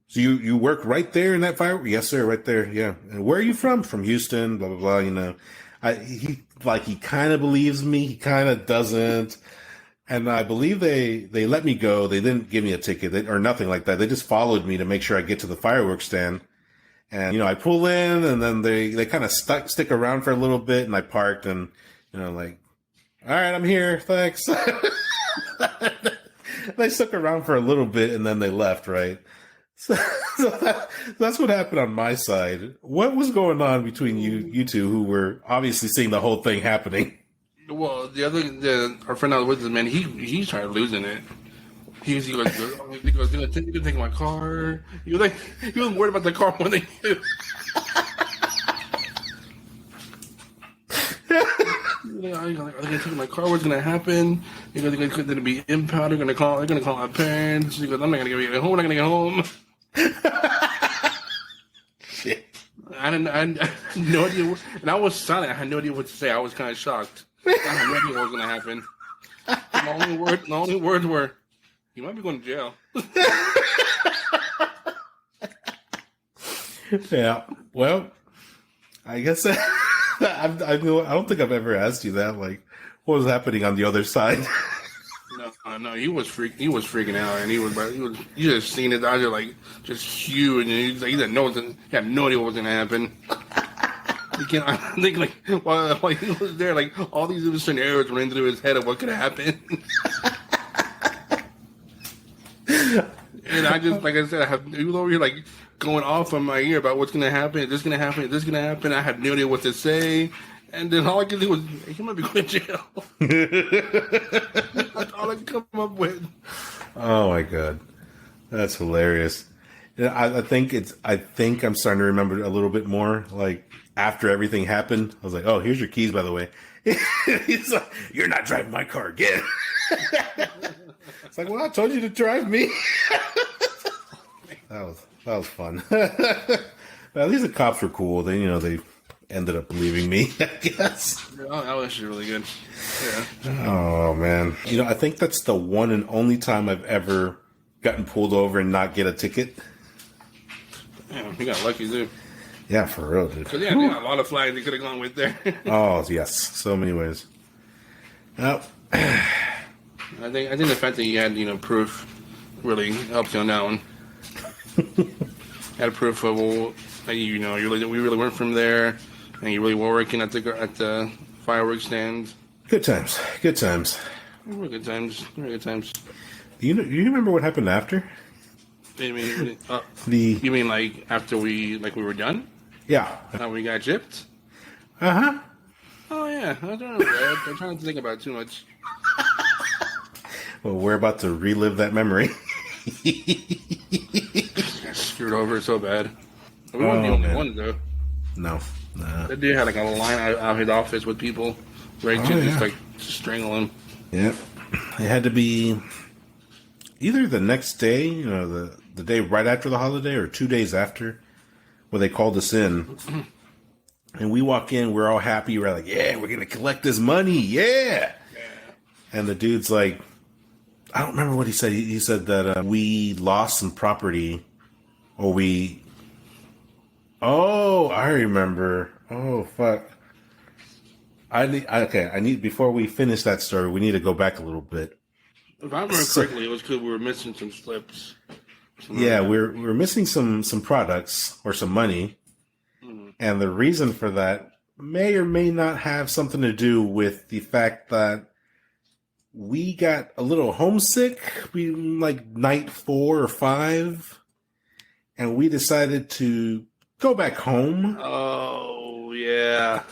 "So you work right there in that firework?" "Yes, sir, right there." "Yeah." "And where are you from?" "From Houston." Blah blah blah. He kind of believes me. He kind of doesn't. And I believe they let me go. They didn't give me a ticket or nothing like that. They just followed me to make sure I get to the fireworks stand. And, I pull in, and then they kind of stick around for a little bit, and I parked, and, like, "All right, I'm here. Thanks." They stuck around for a little bit, and then they left, right? So that's what happened on my side. What was going on between you two who were obviously seeing the whole thing happening? Well, our friend I was with, man, he started losing it. He goes, "You're gonna take my car." He was worried about the car more than you. Are they gonna take my car? What's gonna happen? They're gonna be impounded. They're gonna call my parents. He goes, "I'm not gonna get home. I'm not gonna get home." Shit. I had no idea, and I was silent. I had no idea what to say. I was kind of shocked. I had no idea what was gonna happen. The only words were, "You might be going to jail." Yeah. Well, I guess I don't think I've ever asked you that. Like, what was happening on the other side? No, he was freaking out, and you just seen it. I was just huge, and he had no idea what was gonna happen. I think while he was there, all these little scenarios went through his head of what could happen. And I just, like I said, even though you're going off on my ear about what's gonna happen, this gonna happen, this gonna happen, I had no idea what to say. And then all I could do was, "He might be going to jail." That's all I could come up with. Oh my god, that's hilarious. I think I'm starting to remember a little bit more. After everything happened, I was like, "Oh, here's your keys, by the way." He's like, "You're not driving my car again." It's like, "Well, I told you to drive me." That was fun. But at least the cops were cool. They ended up believing me, I guess. Oh, that was really good. Yeah. Oh man, I think that's the one and only time I've ever gotten pulled over and not get a ticket. Yeah, you got lucky too. Yeah, for real, dude. Because they got a lot of flags they could have gone with there. Oh yes, so many ways. Yep. I think the fact that you had proof really helps you on that one. Had proof of we really weren't from there, and you really were working at the fireworks stand. Good times. Good times. Really good times. Really good times. You remember what happened after? You mean after we were done? Yeah. How we got gypped? Uh-huh. Oh yeah, I don't remember that. I'm trying to think about it too much. Well, we're about to relive that memory. Got screwed over so bad. We weren't the only ones though. No. Nah. That dude had a line out his office with people ready to just strangle him. Yep. It had to be either the next day, the day right after the holiday, or 2 days after, where they called us in. And we walk in, we're all happy. We're like, "Yeah, we're going to collect this money. Yeah." And the dude's like, I don't remember what he said. He said that we lost some property, or we... Oh, I remember. Oh, fuck. Before we finish that story, we need to go back a little bit. If I remember correctly, it was because we were missing some slips. Yeah, we're missing some products or some money. Mm-hmm. And the reason for that may or may not have something to do with the fact that we got a little homesick. We night 4 or 5, and we decided to go back home. Oh yeah,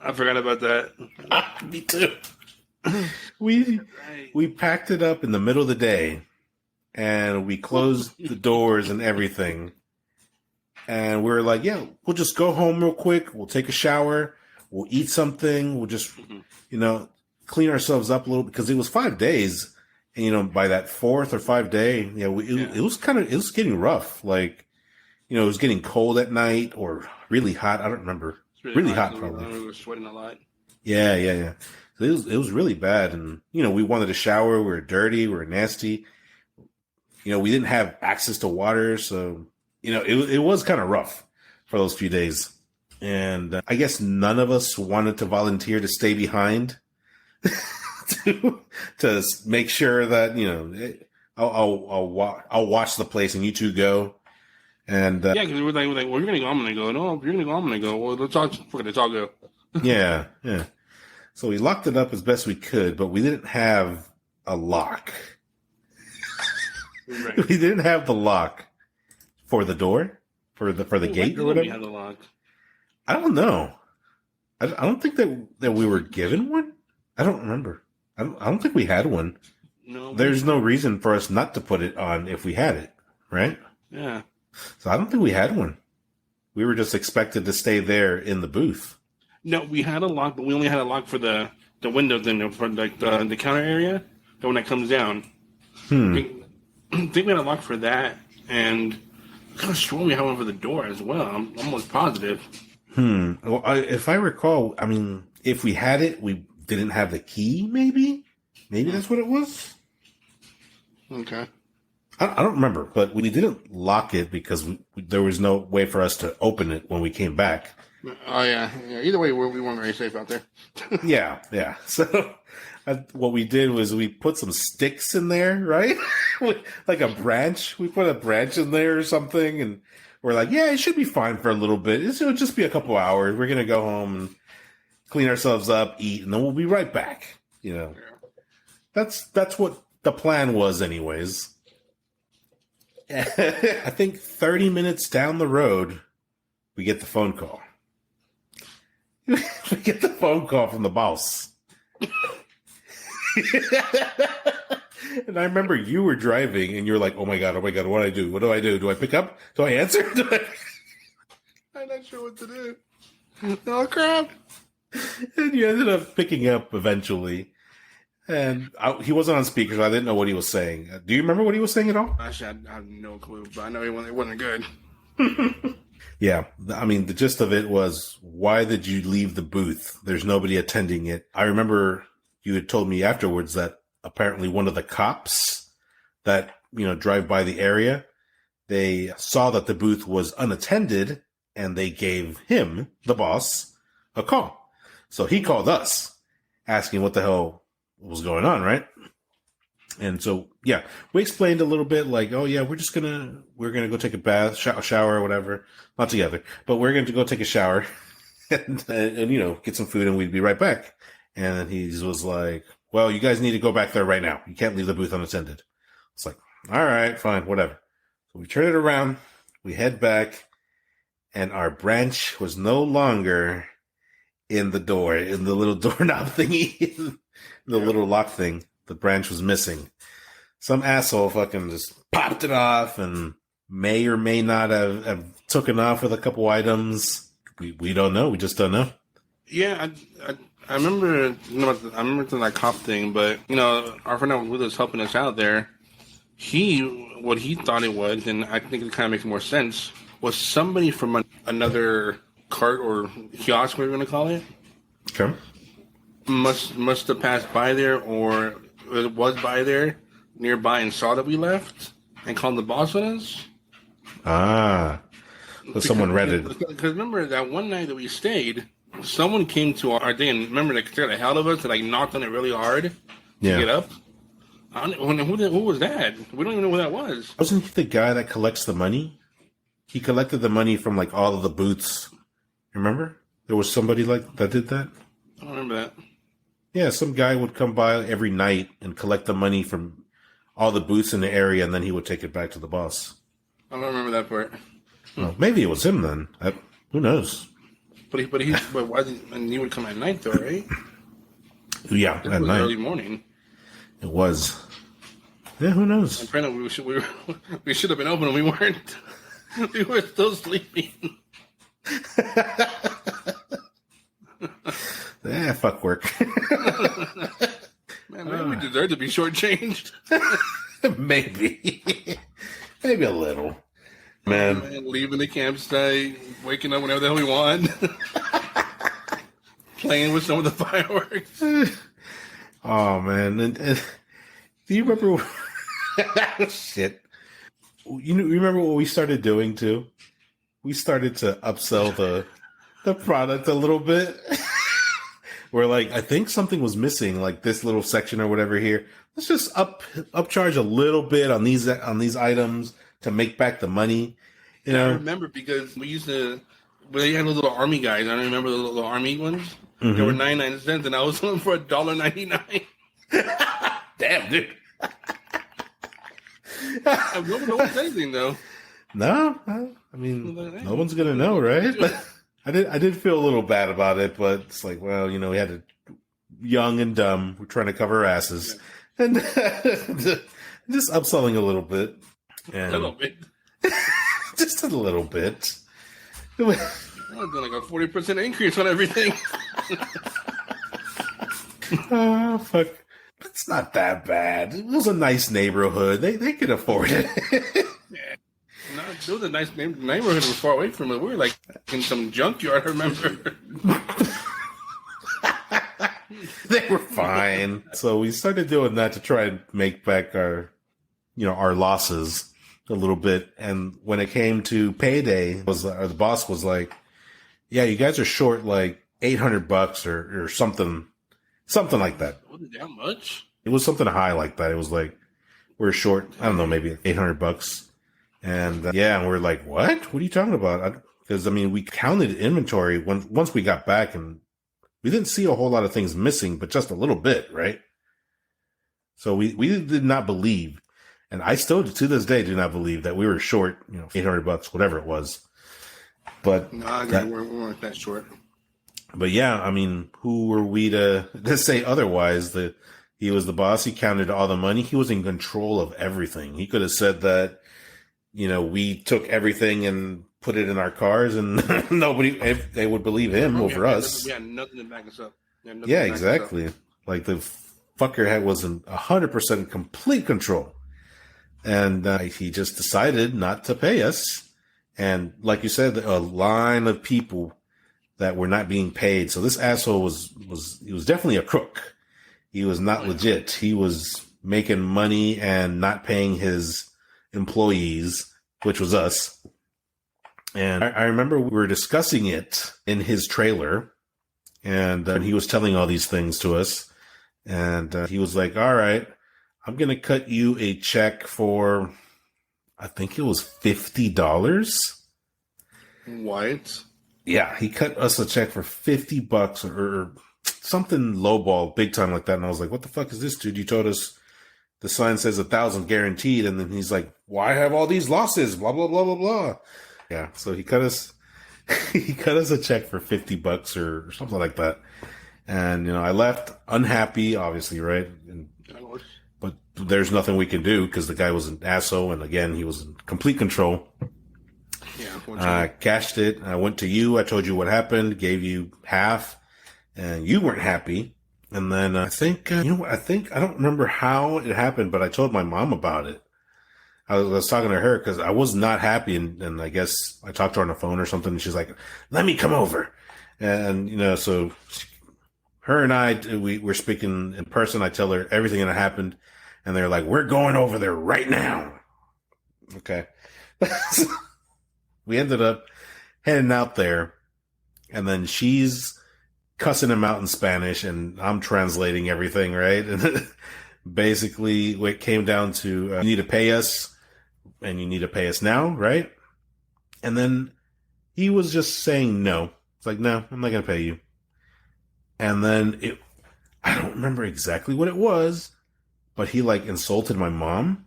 I forgot about that. Me too. We packed it up in the middle of the day, and we closed the doors and everything. And we were like, "Yeah, we'll just go home real quick. We'll take a shower. We'll eat something. We'll just, clean ourselves up a little," because it was 5 days, And by that 4th or 5th day, it was getting rough. Like, it was getting cold at night or really hot. I don't remember. Really hot, probably. We were sweating a lot. Yeah. So it was really bad, and we wanted to shower. We were dirty. We were nasty. We didn't have access to water, so it was kind of rough for those few days. And I guess none of us wanted to volunteer to stay behind to make sure that I'll watch the place and you two go. And because we were like, well, you're gonna go, I'm gonna go. No, you're gonna go, I'm gonna go. Well, let's all go. Yeah. So we locked it up as best we could, but we didn't have a lock. Right. We didn't have the lock for the door, for the gate or whatever. We had the lock. I don't know. I don't think that we were given one. I don't remember. I don't think we had one. No. There's no reason for us not to put it on if we had it, right? Yeah. So I don't think we had one. We were just expected to stay there in the booth. No, we had a lock, but we only had a lock for the window thing, for like the counter area, the one that comes down. I think we had a lock for that, and I could have sworn we had one for the door as well. I'm almost positive. Well, if I recall, I mean, if we had it, we didn't have the key, maybe? Maybe that's what it was? Okay. I don't remember, but we didn't lock it because there was no way for us to open it when we came back. Oh, yeah. Either way, we weren't very safe out there. Yeah. So what we did was we put some sticks in there, right? Like a branch. We put a branch in there or something, and we're like, yeah, it should be fine for a little bit. It'll just be a couple hours. We're going to go home and clean ourselves up, eat, and then we'll be right back. That's what the plan was anyways. I think 30 minutes down the road, we get the phone call. We get the phone call from the boss. And I remember you were driving and you're like, oh my God, what do I do? What do I do? Do I pick up? Do I answer? I'm not sure what to do. Oh, crap. And you ended up picking up eventually. And he wasn't on speaker, so I didn't know what he was saying. Do you remember what he was saying at all? Actually, I have no clue, but I know it wasn't good. Yeah, I mean, the gist of it was, why did you leave the booth? There's nobody attending it. I remember you had told me afterwards that apparently one of the cops that, drive by the area, they saw that the booth was unattended, and they gave him, the boss, a call. So he called us, asking what the hell was going on, right? And so, yeah, we explained a little bit like, oh yeah, we're gonna go take a bath, shower or whatever. Not together, but we're going to go take a shower and get some food, and we'd be right back. And he was like, well, you guys need to go back there right now. You can't leave the booth unattended. It's like, all right, fine, whatever. So we turn it around, we head back, and our branch was no longer in the door, in the little doorknob thingy, the little lock thing. The branch was missing. Some asshole fucking just popped it off and may or may not have taken off with a couple items. We don't know. We just don't know. Yeah, I remember. I remember that cop thing, but our friend that was helping us out there, what he thought it was, and I think it kind of makes more sense, was somebody from another cart or kiosk, whatever you want to call it. Okay. Must have passed by there, or it was by there nearby and saw that we left and called the boss on us. So someone read it. Because remember that one night that we stayed, someone came to our thing, and remember they scared the hell of us and knocked on it really hard to get up. Who was that? We don't even know who that was. Wasn't he the guy that collects the money? He collected the money from all of the booths. Remember? There was somebody that did that? I don't remember that. Yeah, some guy would come by every night and collect the money from all the booths in the area, and then he would take it back to the boss. I don't remember that part. Well, maybe it was him then. Who knows? But why and he would come at night though, right? Yeah, at night. Early morning. It was. Yeah, who knows? Apparently we should have been open, and we weren't. We were still sleeping. Fuck work. Man, maybe we deserve to be shortchanged. Maybe. Maybe a little. Man, leaving the campsite, waking up whenever the hell we want. Playing with some of the fireworks. Oh, man. And do you remember... Shit. You remember what we started doing, too? We started to upsell the product a little bit. We're like, I think something was missing, like this little section or whatever here. Let's just upcharge a little bit on these items to make back the money. You know? I remember because we used to... But they had those little army guys. I don't remember the little army ones. Mm-hmm. They were 99 cents, and I was selling for $1.99. Damn, dude. No one said anything, though. No, I mean, no one's gonna know, right? But I did feel a little bad about it, but it's like, well, you know, we had to, young and dumb, we're trying to cover our asses, and just upselling a little bit, and a little bit, just a little bit. I was doing like a 40% increase on everything. Oh, fuck. It's not that bad. It was a nice neighborhood. They could afford it. Yeah. No, it was a nice neighborhood. It was far away from it. We were like in some junkyard, I remember. They were fine. So we started doing that to try and make back our losses a little bit. And when it came to payday, the boss was like, yeah, you guys are short like $800 or something like that. Was it that much? It was something high like that. It was like, we're short, I don't know, maybe $800. And and we're like, what are you talking about? Because I mean, we counted inventory once we got back, and we didn't see a whole lot of things missing, but just a little bit, right? So we did not believe, and I still to this day do not believe that we were short, $800, whatever it was. But no, we weren't that short. But yeah, I mean, who were we to say otherwise? He was the boss. He counted all the money. He was in control of everything. He could have said that, we took everything and put it in our cars, and they would believe him over us. We had nothing to back us up. Yeah, exactly. Like the fucker was in 100% complete control, and he just decided not to pay us. And like you said, a line of people that were not being paid. So this asshole was definitely a crook. He was not legit. He was making money and not paying his employees, which was us. And I remember we were discussing it in his trailer, and he was telling all these things to us. And he was like, all right, I'm going to cut you a check for, I think it was $50. What? Yeah, he cut us a check for $50 or something lowball big time like that. And I was like, what the fuck is this, dude? You told us the sign says 1,000 guaranteed. And then he's like, why have all these losses? Blah, blah, blah, blah, blah. Yeah. So he cut us a check for $50 or something like that. And, I left unhappy, obviously, right? But there's nothing we can do because the guy was an asshole. And again, he was in complete control. Yeah, cashed it. I went to you. I told you what happened, gave you half, and you weren't happy. And then I think, I don't remember how it happened, but I told my mom about it. I was talking to her because I was not happy. And I guess I talked to her on the phone or something. And she's like, let me come over. And, so her and I, we were speaking in person. I tell her everything that happened. And they're like, we're going over there right now. Okay. We ended up heading out there, and then she's cussing him out in Spanish, and I'm translating everything, right? And basically, it came down to, you need to pay us, and you need to pay us now, right? And then he was just saying no. It's like, no, I'm not going to pay you. And then I don't remember exactly what it was, but he insulted my mom.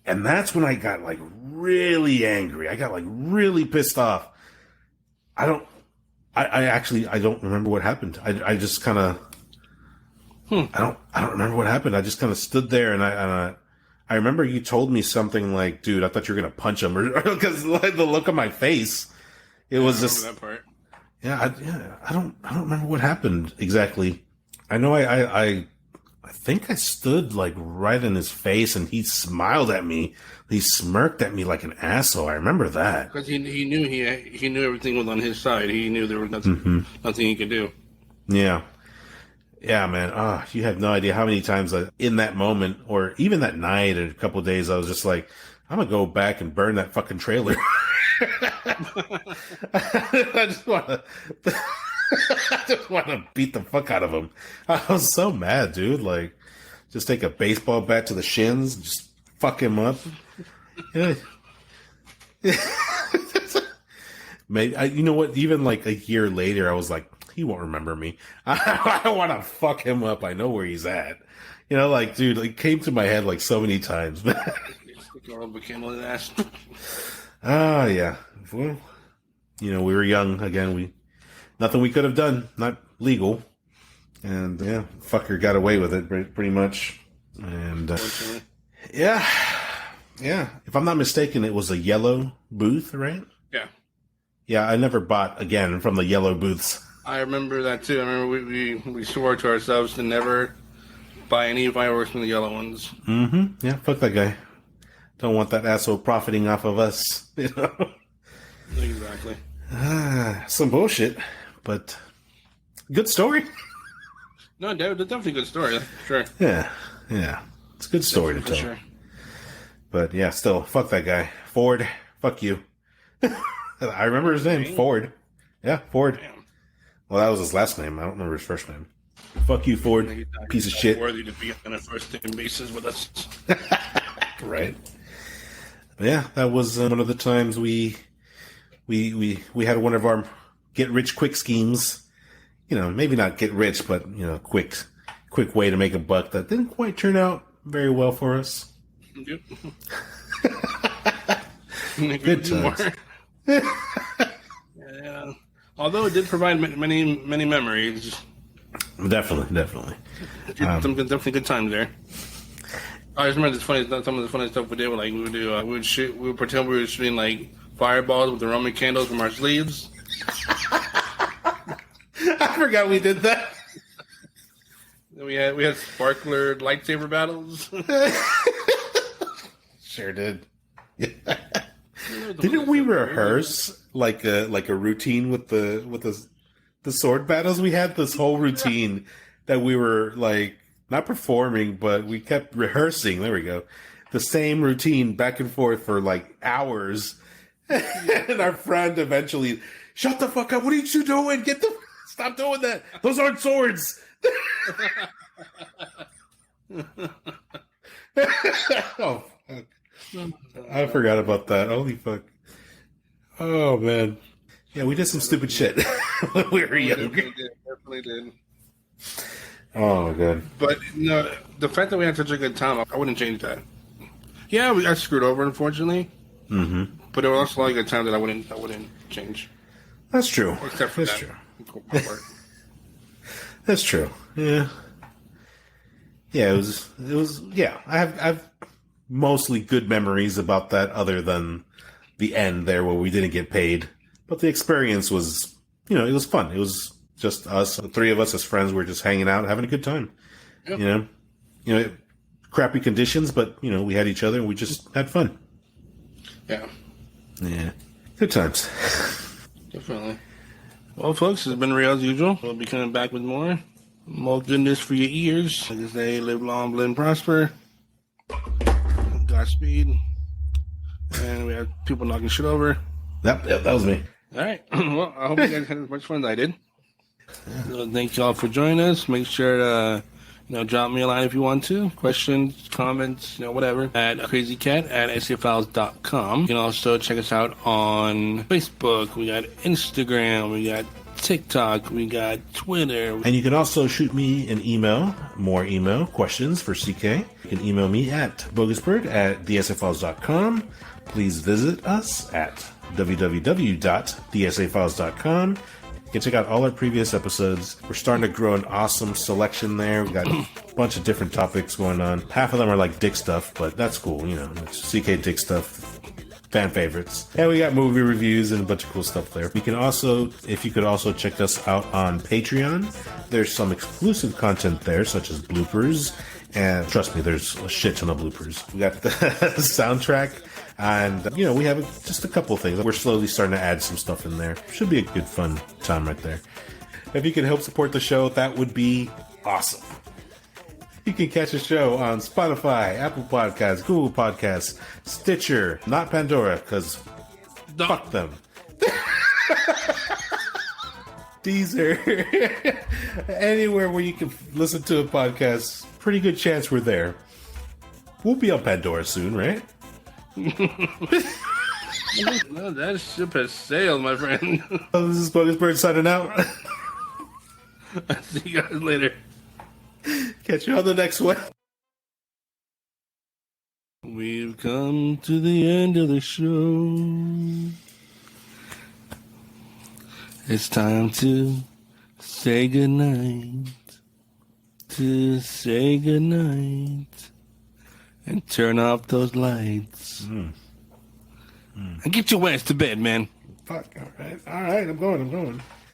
And that's when I got really angry. I got really pissed off. I don't remember what happened. I just kind of, I don't remember what happened. I just kind of stood there, and I remember you told me something like, dude, I thought you were going to punch him, or because the look on my face, it was just, that part. I don't remember what happened exactly. I know I I think I stood like right in his face, and he smiled at me. He smirked at me like an asshole. I remember that because he knew everything was on his side. He knew there was nothing he could do. Yeah, man. You have no idea how many times in that moment, or even that night, or a couple of days, I was just like, I'm gonna go back and burn that fucking trailer. I just want to beat the fuck out of him. I was so mad, dude. Like, just take a baseball bat to the shins, and just fuck him up. Yeah. Maybe you know what? Even like a year later, I was like, he won't remember me. I want to fuck him up. I know where he's at. You know, like, dude, it came to my head like so many times. Yeah. Well, you know, we were young again. Nothing we could have done, not legal, and yeah, fucker got away with it pretty much. And yeah. If I'm not mistaken, it was a yellow booth, right? Yeah. I never bought again from the yellow booths. I remember that too. I remember we swore to ourselves to never buy any fireworks from the yellow ones. Mm-hmm. Yeah, fuck that guy. Don't want that asshole profiting off of us. You know. Exactly. Some bullshit, but good story. No, definitely a good story. Sure. Yeah. It's a good story to tell. Sure. But yeah, still, fuck that guy. Ford, fuck you. I remember his name, Ford. Yeah, Ford. Damn. Well, that was his last name. I don't remember his first name. Fuck you, Ford. Piece of shit. Worthy to be on a first name basis with us. Right. But yeah, that was one of the times we had one of our get rich quick schemes. You know, maybe not get rich, but you know, quick way to make a buck that didn't quite turn out very well for us. Yep. Good times. Yeah. Although it did provide many memories. Definitely. Some definitely good times there. I just remember some of the funny stuff we did. Like we would pretend we were shooting like fireballs with the Roman candles from our sleeves. I forgot we did that. We had sparkler lightsaber battles. Sure did. Didn't we rehearse like a routine with the sword battles? We had this whole routine that we were like not performing, but we kept rehearsing. There we go. The same routine back and forth for like hours. And our friend eventually, shut the fuck up. What are you doing? Stop doing that. Those aren't swords. Oh, fuck. I forgot about that. Holy fuck. Oh, man. Yeah, we did some stupid shit when we were younger. Definitely did. Oh, good. But, you know, the fact that we had such a good time, I wouldn't change that. Yeah, we got screwed over, unfortunately. Mm-hmm. But there was also a lot of good time that I wouldn't change. That's true. Except for That's that. True. That's true. Yeah. Yeah, it was. Yeah, I've mostly good memories about that, other than the end there where we didn't get paid. But the experience was, it was fun. It was just us, the three of us as friends. We're just hanging out, having a good time. Yep. Crappy conditions, but we had each other and we just had fun. Yeah. Yeah. Good times. Definitely. Well, folks, it's been real as usual. We'll be coming back with more goodness for your ears. Like I say, live long, live and prosper. Godspeed. And we have people knocking shit over. Yep, that was me. All right. Well, I hope you guys had as much fun as I did. So thank you all for joining us. Make sure to drop me a line if you want to. Questions, comments, whatever. At CrazyKat at SAFiles.com. You can also check us out on Facebook. We got Instagram. We got TikTok. We got Twitter. And you can also shoot me an email, more email questions for CK. You can email me at BogusBird at thesafiles.com. Please visit us at www.thesafiles.com. You can check out all our previous episodes. We're starting to grow an awesome selection there. We got a bunch of different topics going on. Half of them are like dick stuff, but that's cool. It's CK dick stuff. fan favorites. And we got movie reviews and a bunch of cool stuff there. You can also, if you could also check us out on Patreon, there's some exclusive content there, such as bloopers. And trust me, there's a shit ton of bloopers. We got the soundtrack. And, we have just a couple things. We're slowly starting to add some stuff in there. Should be a good, fun time right there. If you could help support the show, that would be awesome. You can catch the show on Spotify, Apple Podcasts, Google Podcasts, Stitcher, not Pandora, because fuck them. Deezer. Anywhere where you can listen to a podcast, pretty good chance we're there. We'll be on Pandora soon, right? Well, that ship has sailed, my friend. This is BogusBird signing out. I'll see you guys later. Catch you on the next one. We've come to the end of the show. It's time to say goodnight. To say goodnight. And turn off those lights. And get your ass to bed, man. Fuck, all right, I'm going.